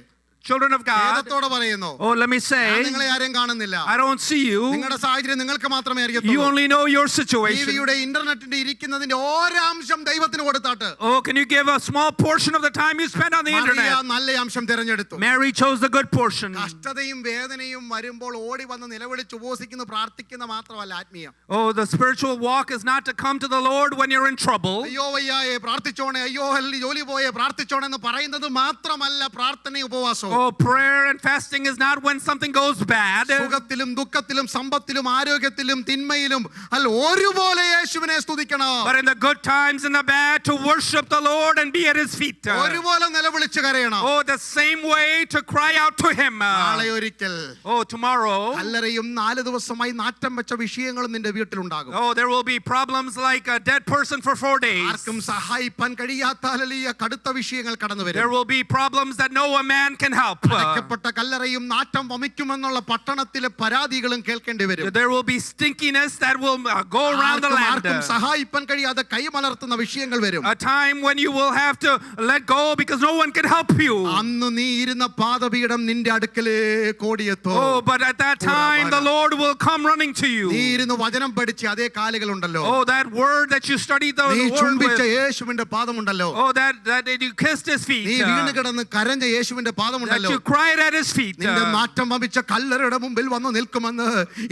Children of God. ഖേദത്തോടെ പറയുന്നു. Oh, let me say, നിങ്ങളെ ആരെയും കാണുന്നില്ല. I don't see you. നിങ്ങളുടെ സാഹചര്യം നിങ്ങൾക്ക് മാത്രമേ You അറിയത്തുള്ളൂ. only know your situation. ടിവിയുടെ ഇന്റർനെറ്റിന്റെ ഇരിക്കുന്നതിന്റെ ഒരംശം ദൈവത്തിന് കൊടുത്താട്ട്. Oh, can you give a small portion of the time you spend on the Mariya internet? നല്ല അംശം തിരഞ്ഞെടുത്തു. Mary chose the good portion. കഷ്ടതയും വേദനയും വരുമ്പോൾ ഓടി വന്ന് നിലവിളിച്ച് ഉപവസിക്കുന്ന പ്രാർത്ഥിക്കുന്ന മാത്രമല്ല ആത്മീയം. Oh, the spiritual walk is not to come to the Lord when you're in trouble. അയ്യോ വയ്യായെ പ്രാർത്ഥിച്ചോണേ, അയ്യോ ജോലി പോയെ പ്രാർത്ഥിച്ചോണേ എന്ന് പറയുന്നത് മാത്രമല്ല പ്രാർത്ഥനയും ഉപവാസവും. Oh, prayer and fasting is not when something goes bad. സുഖത്തിലും ദുഃഖത്തിലും സമ്പത്തിലും ആരോഗ്യത്തിലും തിന്മയിലും അല്ല ഒരുപോലെ യേശുവിനെ സ്തുതിക്കണം. But in the good times and the bad, to worship the Lord and be at His feet. ഒരുപോലെ നിലവിളിച്ച് കരയണം. Oh, the same way to cry out to Him. നാളെ ഒരിക്കൽ Oh, tomorrow. കല്ലറയും 4 ദിവസമായി നാറ്റം വെച്ച വിഷയങ്ങളും നിന്റെ വീട്ടിലുണ്ടാകും. Oh, there will be problems like a dead person for 4 days. ആർക്കും സഹായിപ്പാൻ കഴിയാത്ത ഹല്ലേലൂയ കടുത്ത വിഷയങ്ങൾ കടന്നു വരും. There will be problems that no man can help. അടക്കപ്പെട്ട കല്ലറയും നാറ്റം വമിക്കുമെന്നുള്ള പട്ടണത്തിലെ പരാതികളും കേൾക്കേണ്ടി വരും. There will be stinkiness that will go around the land. ആർക്കും സഹായിപ്പാൻ കഴിയാതെ കൈമലർത്തുന്ന വിഷയങ്ങൾ വരും. A time when you will have to let go because no one can help you. അന്ന് നീ ഇരുന്ന പാദപീഠം നിന്റെ അടുക്കലേക്ക് ഓടിയെത്തും. Oh, but at that time the Lord will come running to you. നീ ഇരുന്ന് വചനം പഠിച്ച അതേ കാലുകളുണ്ടല്ലോ. Oh, that word that you studied the നീ word ചുംബിച്ച with. യേശുവിന്റെ പാദമുണ്ടല്ലോ. Oh, that you kissed His feet. നീ വീണ് കിടന്ന് കരഞ്ഞ യേശുവിന്റെ That പാദമുണ്ടല്ലോ. you cried at His feet. നിന്റെ നാറ്റം വമിച്ച കല്ലറയുടെ മുമ്പിൽ വന്ന് നിൽക്കുമെന്ന്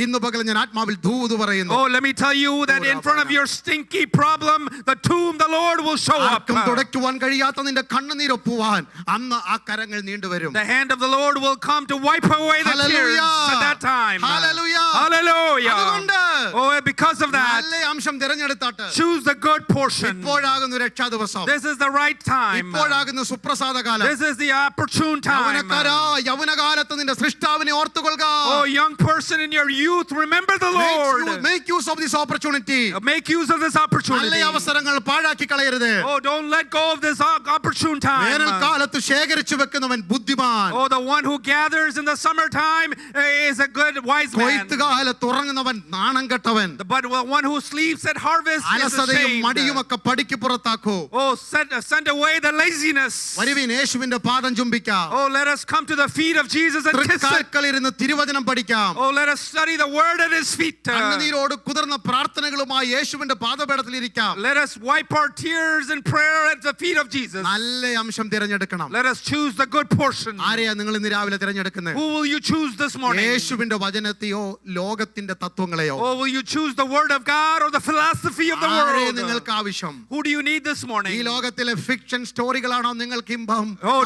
ഇന്ന് പകൽ ഞാൻ ആത്മാവിൽ ദൂത് പറയുന്നു. Oh, let me tell you that in front of your stinky problem, the tomb, the Lord will show up. ആർക്കും തുടയ്ക്കുവാൻ കഴിയാത്ത നിന്റെ കണ്ണുനീരൊപ്പുവാൻ അന്ന് ആ കരങ്ങൾ നീണ്ടുവരും. The hand of the Lord will come to wipe away the tears at that time. Hallelujah. Hallelujah. അതുകൊണ്ട് Oh, because of that, നല്ല അംശം തിരഞ്ഞെടുത്താട്ട് choose the good portion. ഇപ്പോഴാകുന്നു രക്ഷാ ദിവസം. This is the right time. ഇപ്പോഴാകുന്നു സുപ്രസാദ കാലം. This is the opportune time. യൗവനക്കാരാ, യൗവനകാലത്ത് നിന്റെ സൃഷ്ടാവിനെ ഓർത്തുകൊള്ളുക. Oh, young person in your youth, remember the Lord. Make use of this opportunity. Make use of this നല്ല opportunity. അവസരങ്ങൾ പാഴാക്കി കളയരുത്. Oh, don't let go of this opportune time. വേനൽക്കാലത്ത് ശേഖരിച്ചു വെക്കുന്നവൻ ബുദ്ധിമാൻ. Oh, the one who gathers in the summertime is a good wise man. കൊയ്ത്തുകാലത്ത് ഉറങ്ങുന്നവൻ നാണം കെട്ടവൻ. But the one who sleeps at harvest is അലസതയും ashamed. മടിയുമൊക്കെ പടിക്ക് പുറത്താക്കൂ. Oh, send away the laziness. വരുവിൻ യേശുവിന്റെ പാദം ചുംബിക്കാം. Oh, let us come to the feet of Jesus and kiss it. തൃക്കാൽക്കലിരുന്ന് തിരുവചനം പഠിക്കാം. Oh, let us study the word at His feet. കണ്ണുനീരോട് കുതിർന്ന പ്രാർത്ഥനകളുമായി യേശുവിന്റെ പാദപീഠത്തിൽ ഇരിക്കാം. Let us wipe our tears in prayer at the feet of Jesus. നല്ല അംശം തിരഞ്ഞെടുക്കണം. Let us choose the good portion. ആരെയാ നിങ്ങൾ ഇന്ന് രാവിലെ തിരഞ്ഞെടുക്കുന്നത്? Who will you choose this morning? യേശുവിന്റെ വചനത്തെയോ ലോകത്തിന്റെ തത്വങ്ങളെയോ? Or will you choose the word of God or the philosophy of the ആരെയാ world? നിങ്ങൾക്ക് ആവശ്യം? Who do you need this ഈ morning? ലോകത്തിലെ ഫിക്ഷൻ സ്റ്റോറികളാണോ നിങ്ങൾക്ക് ഇമ്പം? Oh,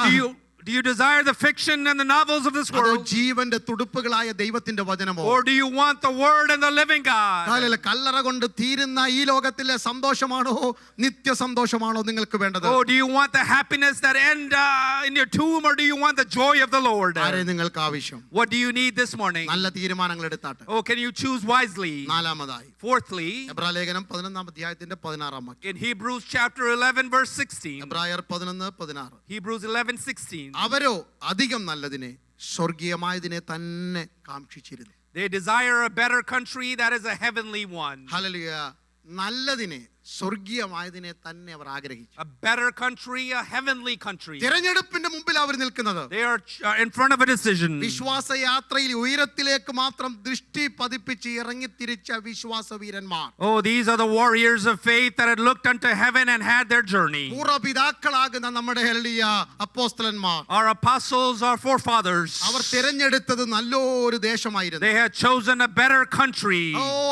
do you desire the fiction and the novels of this അതോ world? ജീവന്റെ തുടുപ്പുകളായ ദൈവത്തിന്റെ വചനമോ? Or do you want the word and the living God? കല്ലറ കൊണ്ട് തീരുന്ന ഈ ലോകത്തിലെ സന്തോഷമാണോ നിത്യ സന്തോഷമാണോ നിങ്ങൾക്ക് വേണ്ടത്? Oh, do you want the happiness that end in your tomb, or do you want the joy of the Lord? ആരെ നിങ്ങൾക്ക് ആവശ്യം? What do you need this morning? നല്ല തീരുമാനങ്ങൾ എടുത്താട്ടെ. Oh, can you choose wisely? നാലാമതായി Fourthly, എബ്രായലേഖനം 11-ാം അധ്യായത്തിന്റെ 16-ാം വാക്യം. in Hebrews chapter 11 verse 16. എബ്രായർ 11:16. Hebrews 11:16. അവരോ അധികം നല്ലതിനെ സ്വർഗീയമായതിനെ തന്നെ കാംക്ഷിച്ചിരുന്നു. They desire a better country that is a heavenly one. Hallelujah. നല്ലതിനെ സ്വർഗീയമായതിനെ തന്നെ അവർ ആഗ്രഹിച്ചു. A better country, a heavenly country. തിരഞ്ഞെടുപ്പിന്റെ മുമ്പിൽ അവർ നിൽക്കുന്നത്. They are in front of a decision. വിശ്വാസയാത്രയിൽ ഉയരത്തിലേക്ക് മാത്രം ദൃഷ്ടി പതിപ്പിച്ച് ഇറങ്ങിത്തിരിച്ച വിശ്വാസവീരന്മാർ. Oh, these are the warriors of faith that had looked unto heaven and had their journey. പൂർവ്വപിതാക്കളാകുന്ന നമ്മുടെ ഹല്ലേലൂയ അപ്പോസ്തലന്മാർ. Our apostles, our forefathers. അവർ തിരഞ്ഞെടുത്തത് നല്ലൊരു ദേശമായിരുന്നു. They had chosen a better country.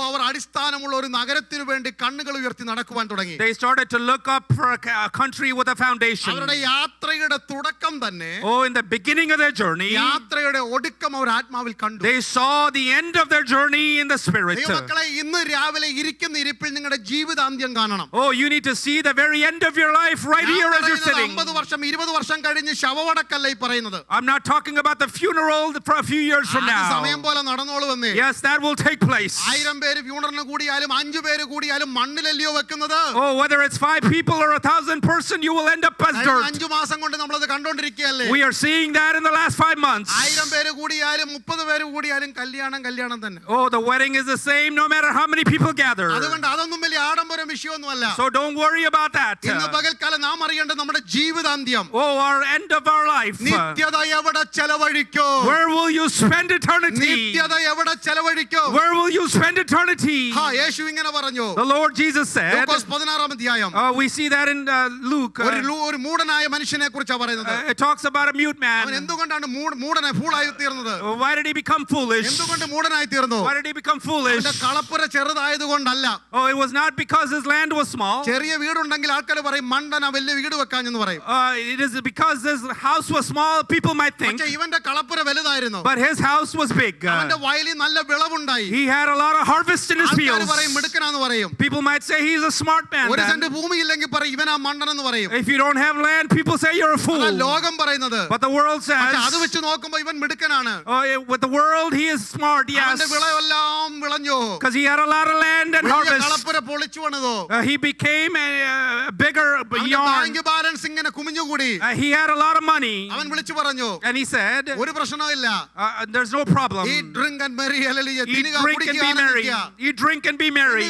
അവർ അടിസ്ഥാനമുള്ള ഒരു നഗരത്തിനു വേണ്ടി കണ്ണുകൾ ഉയർത്തി നടക്കുവാൻ തുടങ്ങി. They started to look up for a country with a foundation. അവരുടെ യാത്രയുടെ തുടക്കം തന്നെ, Oh, in the beginning of their journey, യാത്രയുടെ ഒടുക്കം അവർ ആത്മാവിൽ കണ്ടു. they saw the end of their journey in the spirit. ദൈവമക്കളെ, ഇന്ന് രാവിലെ ഇരിക്കുന്ന ഇരിപ്പിൽ നിങ്ങളുടെ ജീവിതാന്ത്യം കാണണം. Oh, you need to see the very end of your life right here as you're sitting. 50 വർഷം 20 വർഷം കഴിഞ്ഞ് ശവമടക്കല്ല ഈ പറയുന്നത്. I'm not talking about the funeral for a few years from now. സമയം പോലെ നടന്നോളൂ എന്നേ. Yes, that will take place. 1000 പേര് ഫ്യൂണറിന് കൂടിയാലും 5 പേര് കൂടിയാലും മണ്ണിലല്ലയോ വെക്കുന്നത്. Oh, whether it's 5 people or 1,000 person, you will end up as dirt. 5 മാസം കൊണ്ട് നമ്മളത് കണ്ടോണ്ടിരിക്കുകയല്ലേ. We are seeing that in the last 5 months. 1000 പേര് കൂടിയാലും 30 പേര് കൂടിയാലും കല്യാണം തന്നെ. Oh, the wedding is the same no matter how many people gather. അതുകൊണ്ട് അതൊന്നും വലിയ ആഡംബര വിഷയമൊന്നുമല്ല. So don't worry about that. ഇന്ന് പകൽക്കാലം നാം അറിയേണ്ടത് നമ്മുടെ ജീവിതാന്ത്യം. Oh, our end of our life. നിത്യത എവിടെ ചെലവഴിക്കോ? Where will you spend eternity? നിത്യത എവിടെ ചെലവഴിക്കോ? Where will you spend eternity? യേശു ഇങ്ങനെ പറഞ്ഞു. The Lord Jesus said, ലൂക്കോസ് 16-ാം അധ്യായം We see that in Luke. ഒരു മൂഢനായ മനുഷ്യനെ കുറിച്ചാണ് പറയുന്നത്. It talks about a mute man. അവൻ എന്തുകൊണ്ടാണ് മൂഢനായി ഫൂളായി തീർന്നത്? Why did he become foolish? എന്തുകൊണ്ട് മൂഢനായി തീർന്നു? Why did he become foolish? അവന്റെ കളപ്പുര ചെറുതായതുകൊണ്ടല്ല. Oh, it was not because his land was small. ചെറിയ വീടുണ്ടെങ്കിൽ ആൾക്കാർ പറയും മണ്ടന വലിയ വീട് വെക്കാഞ്ഞെന്ന് പറയും. It is because his house was small, people might think. പക്ഷേ ഇവന്റെ കളപ്പുര വലുതായിരുന്നു. But his house was big. അവന്റെ വയലിൽ നല്ല വിളവുണ്ടായി. He had a lot of harvest in his fields. ആൾക്കാർ പറയും മിടുക്കനാന്ന് പറയും. People might say he's a smart man. ഒരു സെന്റ് ഭൂമി ഇല്ലെങ്കിൽ പറയും ഇവനാ മണ്ടനെന്ന് പറയും. If you don't have land, people say you're a fool. ലോകം പറയുന്നത്. But the world says. അത് വെച്ച് നോക്കുമ്പോൾ ഇവൻ മിടുക്കനാണ്. With the world, he is smart. Yes. അവന്റെ വിളവെല്ലാം വിളഞ്ഞു. Because he had a lot of land and harvest. കളപ്പുര പൊളിച്ചു പണിതു. He became a bigger yarn. Bank balance ഇങ്ങനെ കുമിഞ്ഞുകൂടി. He had a lot of money. അവൻ വിളിച്ചു പറഞ്ഞു. And he said, ഒരു പ്രശ്നവുമില്ല. There's no problem. Eat, drink and marry. Hallelujah. Eat, drink and be merry. Eat, drink and be merry.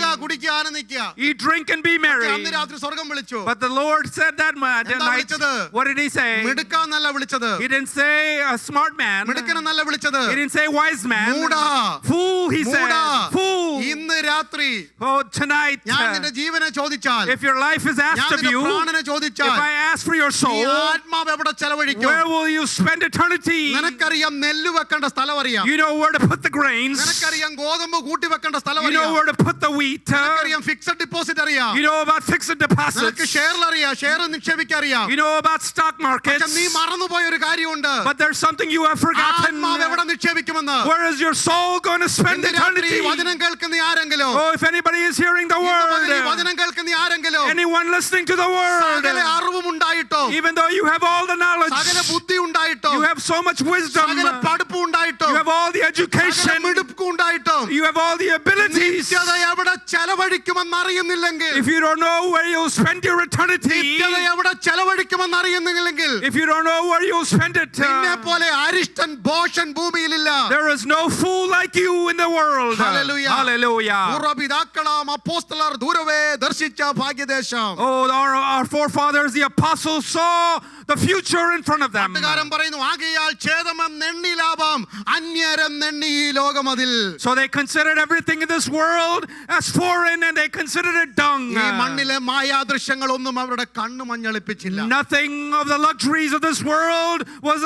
Eat, drink and be merry. അന്ന് രാത്രി സ്വർഗ്ഗം വിളിച്ചു. But the Lord said that night. What did he say? മിടുക്കാന്നല്ല വിളിച്ചത്. He didn't say a smart man. മിടുക്കനെന്നല്ല വിളിച്ചത്. He didn't say wise man. മൂഢാ. Fool, he said. Fool. ഇന്ന് രാത്രി. Oh, tonight. ഞാൻ നിന്റെ ജീവനെ ചോദിച്ചാൽ. If your life is asked of you. പ്രാണനെ ചോദിച്ചാൽ. If I ask for your soul. ആത്മാവ് എവിടെ ചെലവഴിക്കും? Where will you spend eternity? നിനക്കറിയാം നെല്ല് വെക്കേണ്ട സ്ഥലം അറിയാം. You know where to put the grains. നിനക്കറിയാം ഗോതമ്പ് കൂട്ടി വെക്കേണ്ട സ്ഥലം അറിയാം. You know where to put the wheat. നിനക്കറിയാം ഫിക്സഡ് ഡെപ്പോസിറ്റ് അറിയാം. You know about fixed deposits. നിനക്ക് ഷെയർ അറിയാം. ഷെയർ നിക്ഷേപിക്കാൻ അറിയാം. You know about stock markets. നീ മറന്നുപോയ ഒരു കാര്യമുണ്ട്. But there's something you have forgotten. ആത്മാവ് എവിടെ നിക്ഷേപിക്കുമെന്ന്. Where is your soul going to spend eternity? വചനം കേൾക്കുന്ന ആരെങ്കിലും. Oh, if anybody is hearing the word. വചനം കേൾക്കുന്ന ആരെങ്കിലും. Anyone listening to the word. സകല അറിവും ഉണ്ടായിട്ടോ. Even though you have all the knowledge. സകല ബുദ്ധി ഉണ്ടായിട്ടോ. You have so much wisdom. സകല പഠിപ്പ് ഉണ്ടായിട്ടോ. You have all the education. മിടുക്ക് ഉണ്ടായിട്ടോ. You have all the abilities. നിത്യത എവിടെ ചെലവഴിക്കുമെന്ന് അറിയുന്നില്ലെങ്കിൽ. If you don't know where you'll spend your eternity. നിത്യത എവിടെ ചെലവഴിക്കുമെന്ന് അറിയുന്നില്ലെങ്കിൽ. If you don't know where you'll spend it. നിന്നെ പോലെ അരിഷ്ടൻ ഭോഷൻ ഭൂമിയിലില്ല. There is no fool like you in the world. Hallelujah. Hallelujah. പൂർവ്വപിതാക്കളാം അപ്പോസ്തലർ ദൂരവേ ദർശിച്ച ഭാഗ്യദേശം. Oh, our forefathers, the apostles, saw the future in front of them. പാട്ടുകാരൻ പറയുന്നു ആകയാൽ ഛേദമം നെണ്ണി ലാഭം അന്യരം നെണ്ണി ഈ ലോകമതിൽ. So they considered everything in this world as foreign and they considered it dung. ഈ മണ്ണിലെ മായാദൃശ്യങ്ങളൊന്നും അവരുടെ കണ്ണ് മഞ്ഞളിപ്പിച്ചില്ല. Nothing of the luxuries of this world was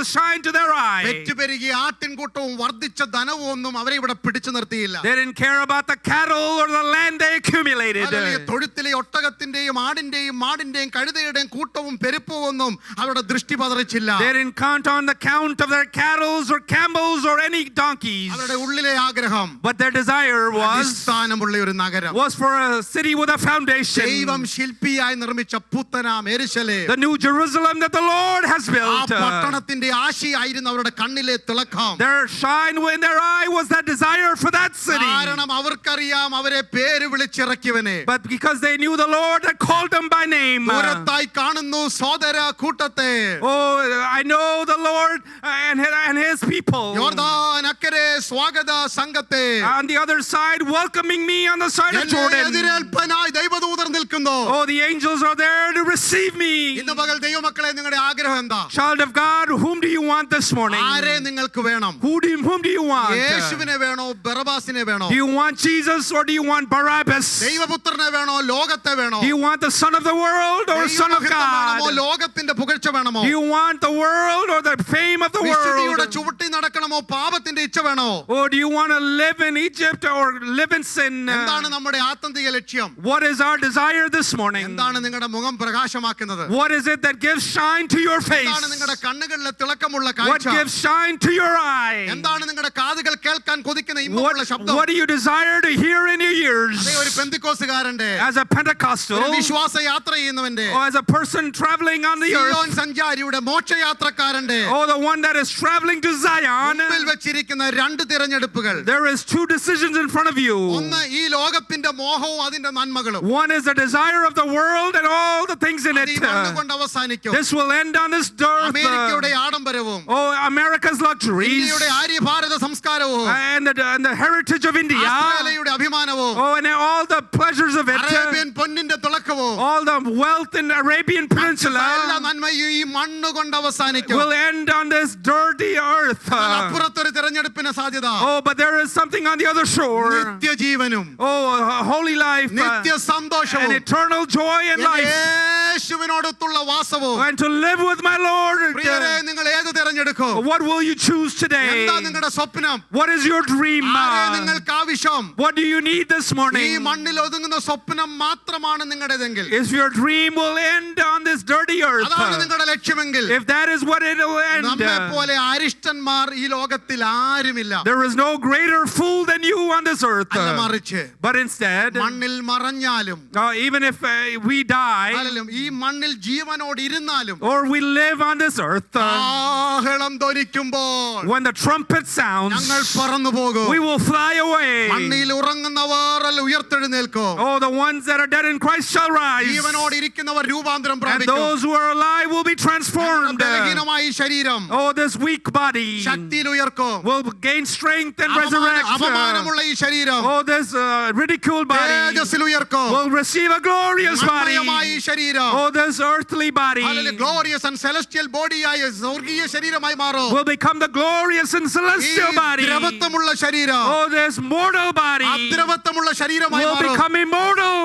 a shine to their eye. പെറ്റുപെരുകിയ ആട്ടിൻകൂട്ടവും വർദ്ധിച്ച ധനവും ഒന്നും അവരെ ഇവിടെ പിടിച്ചു നിർത്തിയില്ല. They didn't care about the cattle or the land they accumulated. തൊഴുത്തിലെ ഒട്ടകത്തിന്റെയും ആടിന്റെയും മാടിന്റെയും കഴുതയുടെയും കൂട്ടവും പെരുപ്പവും ഒന്നും അവരുടെ ദൃഷ്ടി പതറിച്ചില്ല. They didn't count on the count of their cattle or camels or any donkeys. അവരുടെ ഉള്ളിലെ ആഗ്രഹം. But their desire അടിസ്ഥാനമുള്ള ഒരു നഗരം. was for a city with a foundation. ദൈവം ശില്പിയായി നിർമ്മിച്ച പുത്തനാം യെരൂശലേം. The new Jerusalem that the Lord has built. ആ പട്ടണത്തിന്റെ ആശയായിരുന്നു അവരുടെ കണ്ണിലെ തിളക്കം. Their shine in their eye was that desire for that city. കാരണം അവർക്കറിയാം അവരെ പേര് വിളിച്ചിറക്കിയവനെ. But because they knew the Lord that called them by name. ദൂരത്തായി കാണുന്നു സോദര കൂട്ടത്തെ. Oh, I know the Lord and his people. യോർദാൻ അക്കരെ സ്വാഗത സംഘത്തെ. On the other side, welcoming me on the side of Jordan. എതിരേൽപ്പനായി ദൈവദൂതർ നിൽക്കുന്നു. Oh, the angels are there to receive me. ഇന്ന് പകൽ ദൈവമക്കളെ നിങ്ങളുടെ ആഗ്രഹം എന്താ? Child of God, whom do you want this morning? ആരെ നിങ്ങൾക്ക് വേണം? Whom do you want? യേശുവിനെ വേണോ ബറബാസിനെ വേണോ? Do you want Jesus or do you want Barabbas? ദൈവപുത്രനെ വേണോ ലോകത്തെ വേണോ? Do you want the son of the world or son of God? ലോകത്തിന്റെ പുകഴ്ച വേണമോ? Do you want the world or the fame of the വിശുദ്ധിയുടെ world? ചുവട്ടിൽ നടക്കണമോ പാപത്തിന്റെ ഇച്ഛ വേണോ? Or do you want to live in Egypt or live in sin? എന്താണ് നമ്മുടെ ആത്യന്തിക ലക്ഷ്യം? What is our desire this morning? എന്താണ് നിങ്ങളുടെ മുഖം പ്രകാശമാക്കുന്നത്? What is it that gives shine to your face? എന്താണ് നിങ്ങളുടെ കണ്ണുകളിലെ തിളക്കമുള്ള What കാഴ്ച? gives shine to your eye? എന്താണ് നിങ്ങളുടെ കാതുകൾ കേൾക്കാൻ കൊതിക്കുന്ന ഇമ്പമുള്ള ശബ്ദം? What do you desire to hear in your ears? അതേ ഒരു പെന്തിക്കോസ്തുകാരന്റെ, As a Pentecostal, ഒരു വിശ്വാസ യാത്ര ചെയ്യുന്നവന്റെ, or as a person traveling on the earth, Zion സഞ്ചാരിയുടെ മോക്ഷയാത്രക്കാരന്റെ, oh, the one that is traveling to Zion, മുമ്പിൽ വെച്ചിരിക്കുന്ന രണ്ട് തിരഞ്ഞെടുപ്പുകൾ. there is two decisions in front of you. ഒന്ന് ഈ ലോകത്തിന്റെ മോഹവും അതിന്റെ നന്മകളും. One is the desire of the world and all the things in അത് ഈ it. മണ്ണ് കൊണ്ട് അവസാനിക്കും. This will end on this earth. അമേരിക്കയുടെ ആഡംബരവും Oh, America's luxuries ഇന്ത്യയുടെ ആര്യഭാരത സംസ്കാരവും and the heritage of India. ആസ്ട്രേലിയയുടെ അഭിമാനവും Oh, and all the pleasures of it. Arabian പൊന്നിന്റെ തിളക്കവും All the wealth in the Arabian എല്ലാ Peninsula നന്മയും ഈ മണ്ണ് കൊണ്ട് അവസാനിക്കും. will end on this dirty earth. അപ്പുറത്തൊരു തിരഞ്ഞെടുപ്പിന് സാധ്യത. Oh, but there is something on the other shore. നിത്യജീവനും Oh, a holy life, Nithya an സന്തോഷവും eternal joy in life, യേശുവിനോടൊത്തുള്ള വാസവും. and to live with my Lord. പ്രിയരേ, നിങ്ങൾ ഏത് തിരഞ്ഞെടുക്കും? What will you choose today? എന്താ നിങ്ങളുടെ സ്വപ്നം? What is your dream? ആരെ നിങ്ങൾക്ക് ആവശ്യം? What do you need this ഈ morning? മണ്ണിൽ ഒതുങ്ങുന്ന സ്വപ്നം മാത്രമാണ് നിങ്ങളുടേതെങ്കിൽ, If your dream will end on this dirty earth, അതാണ് നിങ്ങളുടെ ലക്ഷ്യമെങ്കിൽ, if that is what it will end, നമ്മെ പോലെ അരിഷ്ടന്മാർ ഈ ലോകത്തിൽ ആരുമില്ല. there is no greater fool than you on this earth. അല്ല മറിച്ച് But instead, മണ്ണിൽ മറഞ്ഞാലും, even if we die ഈ മണ്ണിൽ ജീവനോട് ഇരുന്നാലും, or we live on this earth, ആഹളം ധ്വനിക്കുമ്പോൾ when the trumpet sounds, ഞങ്ങൾ പറന്നു പോകും. we will fly away. മണ്ണിൽ ഉറങ്ങുന്നവർ ഉയർത്തെഴുന്നേൽക്കും. Oh, the ones that are dead in Christ shall rise, ജീവനോട് ഇരിക്കുന്നവർ രൂപാന്തരം and പ്രാപിക്കും. those who are alive will be transformed. ബലഹീനമായ ഈ ശരീരം Oh, this weak body ശക്തിയിൽ ഉയർക്കും. will gain strength and resurrect. അപമാനമുള്ള ഈ ശരീരം Oh, this ridiculed body തേജസ്സിൽ ഉയർക്കും. will receive a glorious body. മൺമയമായ ഈ ശരീരം Oh, this earthly body glorious and celestial body ആയ സ്വർഗീയ ശരീരമായി മാറും. will become the glorious and ഈ celestial body. ദ്രവത്വമുള്ള ശരീരം Oh, this mortal body അദ്രവത്വമുള്ള ശരീരമായി will മാറും. become immortal.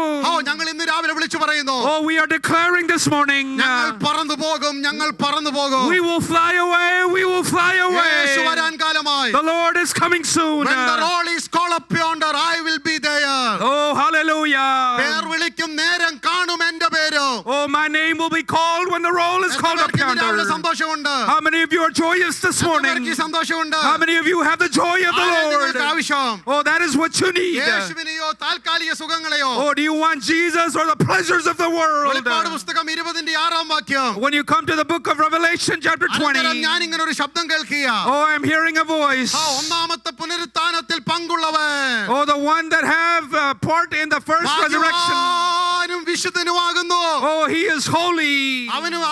ഞങ്ങൾ ഇന്ന് രാവിലെ വിളിച്ചു പറയുന്നു, Oh, we are declaring this morning, ഞങ്ങൾ പറന്നു പോകും, ഞങ്ങൾ പറന്നു പോകും. we will fly away, we will fly Yeshu away. വരാൻ കാലമായി. The Lord is coming soon. When the roll is called up yonder, I will be there. Oh, hallelujah. പേർ വിളിക്കും നേരം കാണും എന്റെ പേര്. Oh, my name will be called when the roll is called up രാവിലെ yonder. സന്തോഷമുണ്ട്. How many of you are joyous this morning? സന്തോഷമുണ്ട്. How many of you have the joy of the Lord? ആവശ്യം Oh, that is what you need. യേശുവിനെയോ താൽക്കാലിക സുഖങ്ങളെയോ? Oh, do you want Jesus or the pleasures of the world? വെളിപ്പാട് പുസ്തകം 20-6 വാക്യം. When you come to the book of Revelation chapter 20, ഞാൻ ഇങ്ങനെ ഒരു ശബ്ദം കേൾക്കുക. oh, I'm hearing a voice. ഒന്നാമത്തെ പുനരുത്ഥാനത്തിൽ പങ്കുള്ളവൻ. Oh, the one that have part in the first resurrection. ഭാഗ്യവാനും വിശുദ്ധനുമാകുന്നു. Oh, he is holy.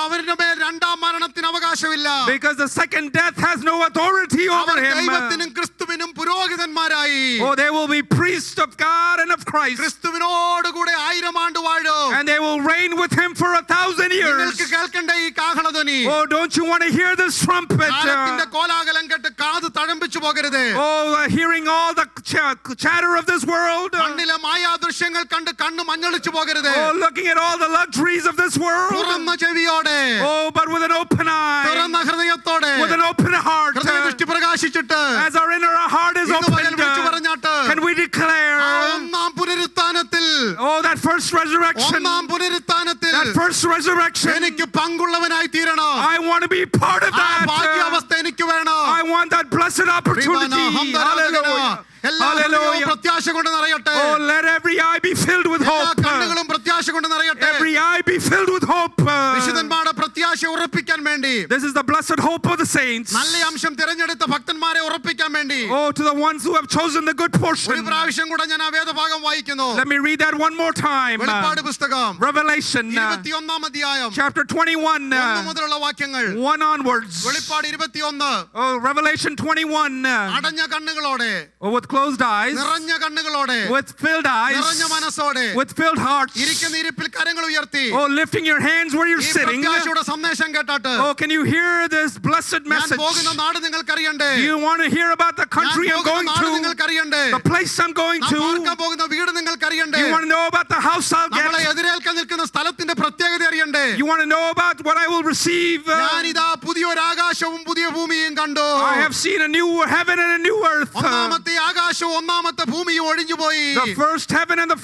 അവരുടെ മേൽ രണ്ടാം മരണത്തിന് അവകാശമില്ല. Because the second death has no authority over him. ദൈവത്തിനും ക്രിസ്തുവിനും പുരോഹിതന്മാരായി. Oh, they will be priests of God and of Christ. ക്രിസ്തുവിനോട് കൂടെ 1000 ആണ്ട് വാഴും. And they will reign with him for 1,000 years. നിങ്ങൾക്ക് കേൾക്കണ്ട ഈ കാഹളധ്വനി. Oh, don't you want to hear this trumpet? കാലത്തിന്റെ കോലാഹലം കേട്ട് കാത് തഴമ്പിച്ചു പോകരുത്. Oh, hearing all the chatter of this world. കണ്ണിലെ മായാദൃശ്യങ്ങൾ കണ്ട് കണ്ണ് മഞ്ഞളിച്ചു പോകരുത്. Oh, looking at all the luxuries of this world. തുറന്ന ചെവിയോടെ, Oh, but with an open eye. തുറന്ന ഹൃദയത്തോടെ, With an open heart. ഹൃദയദൃഷ്ടി പ്രകാശിച്ചിട്ട് As our inner heart is opened, വിളിച്ചു പറഞ്ഞാട്ട് can we declare, ഒന്നാം പുനരുത്ഥാനത്തിൽ, oh, that first resurrection, ഒന്നാം പുനരുത്ഥാനത്തിൽ that first resurrection, എനിക്ക് പങ്കുള്ളവനായി തീരണം. I want to be part of ആ that. ഭാഗ്യാവസ്ഥ എനിക്ക് വേണം. I want that blessed opportunity. Hallelujah. Hallelujah. പ്രത്യാശ കൊണ്ട് നിറയട്ടെ. Oh, let every eye be filled with എല്ലാ hope. കണ്ണുകളും പ്രത്യാശ കൊണ്ട് നിറയട്ടെ. Every eye be filled with hope. വിശുദ്ധന്മാരുടെ പ്രത്യാശ ഉറപ്പിക്കാൻ വേണ്ടി, This is the blessed hope of the saints. നല്ല അംശം തിരഞ്ഞെടുത്ത ഭക്തന്മാരെ ഉറപ്പിക്കാൻ വേണ്ടി Oh, to the ones who have chosen the good ഒരു portion. പ്രാവശ്യം കൂടെ ഞാൻ ആ വേദഭാഗം വായിക്കുന്നു. Let me read that one more time. വെളിപ്പാട് പുസ്തകം Revelation 21 അധ്യായം chapter 21, 1 മുതലുള്ള വാക്യങ്ങൾ. 1 onwards. വെളിപ്പാട് 21 Oh, Revelation 21. അടഞ്ഞ കണ്ണുകളോടെ, With closed eyes, നിറഞ്ഞ കണ്ണുകളോടെ, with filled eyes, നിറഞ്ഞ മനസ്സോടെ, with filled hearts. ഇരിക്കുന്ന ഇരിപ്പിൽ കരങ്ങൾ ഉയർത്തി Oh, lifting your hands where you're ഈ sitting. പ്രത്യാശയുടെ സന്ദേശം കേട്ടാട്ട്, Oh, can you hear this blessed ഞാൻ message? പോകുന്ന നാട് നിങ്ങൾക്കറിയണ്ടേ? Do you want to hear about the ഞാൻ country I'm പോകുന്ന going നാട് to? നിങ്ങൾക്കറിയണ്ടേ? The place I'm going നാം to? പാർക്കാൻ പോകുന്ന വീട് നിങ്ങൾക്കറിയണ്ടേ? You want to know about the house I'll നമ്മളെ get? എതിരേൽക്കാൻ നിൽക്കുന്ന സ്ഥലത്തിന്റെ പ്രത്യേകത അറിയണ്ടേ? You want to know about what I will receive? ഞാനിതാ പുതിയൊരു ആകാശവും പുതിയ ഭൂമിയും കണ്ടു. I have seen a new heaven and a new earth. ഒന്നാമത്തെ ആകാശവും ഒന്നാമത്തെ ഭൂമിയും ഒഴിഞ്ഞുപോയി. The first heaven and the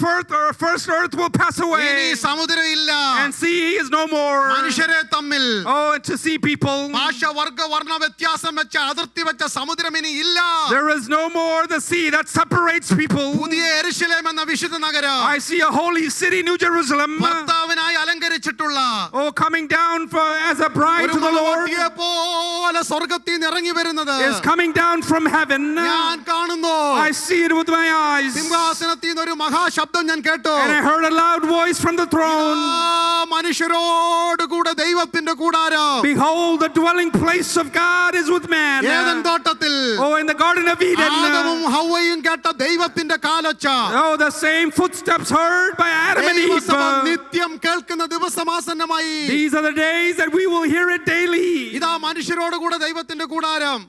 first earth will pass ഇനി away, സമുദ്രമില്ല. and sea is no more. മനുഷ്യരെ തമ്മിൽ Oh, and to see people. ഭാഷ വർഗ വർണ്ണ വ്യത്യാസം വെച്ച അതിർത്തി വെച്ച സമുദ്രം ഇനി ഇല്ല. There is no more the sea that separates people. പുതിയ യെരുശലേം എന്ന വിശുദ്ധ നഗരം I see a holy city, New Jerusalem. ഭർത്താവിനായി അലങ്കരിച്ചിട്ടുള്ള Oh, coming down as a bride ഒരു to the Lord, മണവാട്ടിയെ പോലെ സ്വർഗ്ഗത്തിൽ നിന്ന് ഇറങ്ങി വരുന്നത് is coming down from heaven. ഞാൻ കാണുന്നു. I see it with my eyes. സിംഹാസനത്തിൽ നിന്ന് ഒരു മഹാശബ്ദം ഞാൻ കേട്ടു. And I heard a loud voice from the throne. മനുഷ്യരോട് കൂടെ ദൈവത്തിന്റെ കൂടാരം. Behold, the dwelling place of God is with man. ഏദൻ തോട്ടത്തിൽ Oh, in the Garden of Eden. ആദമും ഹവ്വയും കേട്ട ദൈവത്തിന്റെ കാലൊച്ച. Oh, the same footsteps heard by Adam and ദൈവസഭ Eve. നിത്യം കേൾക്കുന്ന ദിവസമാസന്നമായി. These are the days that we will hear it daily. ഇതാ മനുഷ്യരോട് കൂടെ ദൈവത്തിന്റെ കൂടാരം.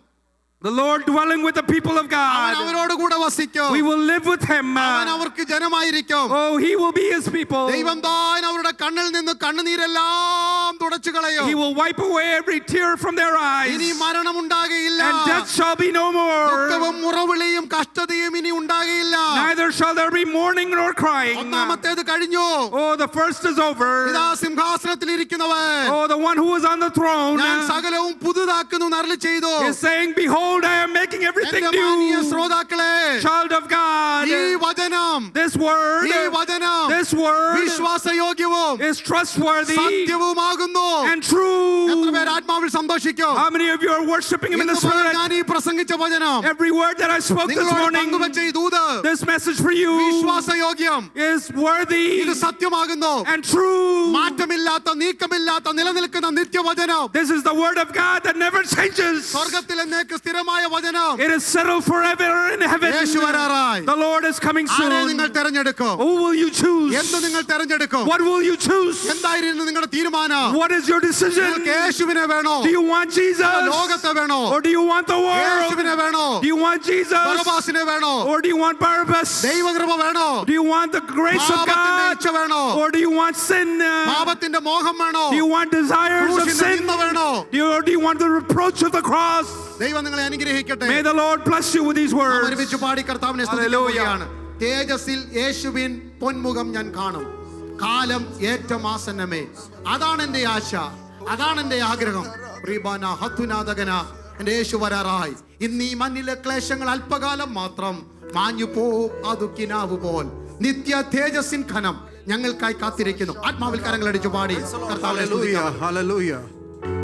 The Lord dwelling with the people of അവൻ God. അവരോട് കൂടെ വസിക്കും. We will live with him. അവൻ അവർക്ക് ജനമായിരിക്കും. Oh, he will be his people. ദൈവം താൻ അവരുടെ കണ്ണിൽ നിന്ന് കണ്ണുനീരെല്ലാം തുടച്ചു കളയും. He will wipe away every tear from their eyes. ഇനി മരണം ഉണ്ടാകുകയില്ല. And death shall be no more. ദുഃഖവും മുറവിളിയും കഷ്ടതയും ഇനി ഉണ്ടാകുകയില്ല. Neither shall there be mourning nor crying. ഒന്നാമത്തേത് കഴിഞ്ഞു. Oh, the first is over. ഇതാ സിംഹാസനത്തിൽ ഇരിക്കുന്നവൻ Oh, the one who is on the throne ഞാൻ സകലവും പുതുതാക്കുന്നു എന്ന് അരുളി ചെയ്തു. is saying, behold, I am making everything എന്റെ മാന്യ new. ശ്രോതാക്കളെ, Child of God, ഈ വചനം this word വിശ്വാസയോഗ്യവും is trustworthy സത്യവുമാകുന്നു. and true. എത്ര പേർ ആത്മാവിൽ സന്തോഷിക്കും? How many of you are worshiping him in the ഇന്ന് മുതൽ Spirit? ഞാൻ ഈ പ്രസംഗിച്ച വചനം Every word that I spoke this നിങ്ങളോട് morning, പങ്കുവെച്ച ഈ ദൂത് this message for you വിശ്വാസയോഗ്യം, is worthy ഇത് സത്യമാകുന്നു. and true. മാറ്റമില്ലാത്ത നീക്കമില്ലാത്ത നിലനിൽക്കുന്ന നിത്യവചനം, This is the word of God that never changes. സ്വർഗത്തിൽ എന്നേക്ക് സ്ഥിരമായ വചനം. It is settled forever in heaven. Yeshu വരാറായി. The Lord is coming ആരെ soon. നിങ്ങൾ തെരഞ്ഞെടുക്കും? Who will you choose? എന്ത് നിങ്ങൾ തെരഞ്ഞെടുക്കും? What will you choose? എന്തായിരുന്നു നിങ്ങളുടെ തീരുമാനം? What is your decision? നിങ്ങൾക്ക് യേശുവിനെ വേണോ? Do you want Jesus? ലോകത്തെ വേണോ? Or do you want the world? യേശുവിനെ വേണോ? Do you want Jesus? ബറബ്ബാസിനെ വേണോ? Or do you want Barabbas? ദൈവകൃപ വേണോ? Do you want the grace of പാപത്തിന്റെ God? ഇച്ഛ വേണോ? Or do you want sin? പാപത്തിന്റെ മോഹം വേണോ? Do you want desires of ക്രൂശിന്റെ sin? നിന്ദ വേണോ? Or do you want the reproach of the cross? ദൈവം നിങ്ങളെ അനുഗ്രഹിക്കട്ടെ. May the Lord bless you with these നാം words. ഒരുമിച്ച് പാടി കർത്താവിനെ സ്തുതിക്കുകയാണ്. തേജസ്സിൽ യേശുവിൻ പൊന്മുഖം ഞാൻ കാണും, കാലം ഏറ്റവും ആസന്നമേ. അതാണ് എൻ്റെ ആശ, അതാണ് എൻ്റെ ആഗ്രഹം. പ്രിയബാന ഹത്തുനാഥകന, എൻ്റെ യേശു വരാറായി. ഇന്ന് ഈ മണ്ണിലെ ക്ലേശങ്ങൾ അല്പകാലം മാത്രം മാഞ്ഞു പോവും. അത് കിനാവ് പോൽ നിത്യ തേജസ്സിൻ ഘനം ഞങ്ങൾക്കായി കാത്തിരിക്കുന്നു. ആത്മാവിൽ കരങ്ങളടിച്ചു പാടി കർത്താവിനെ സ്തുതിക്കാം. Hallelujah.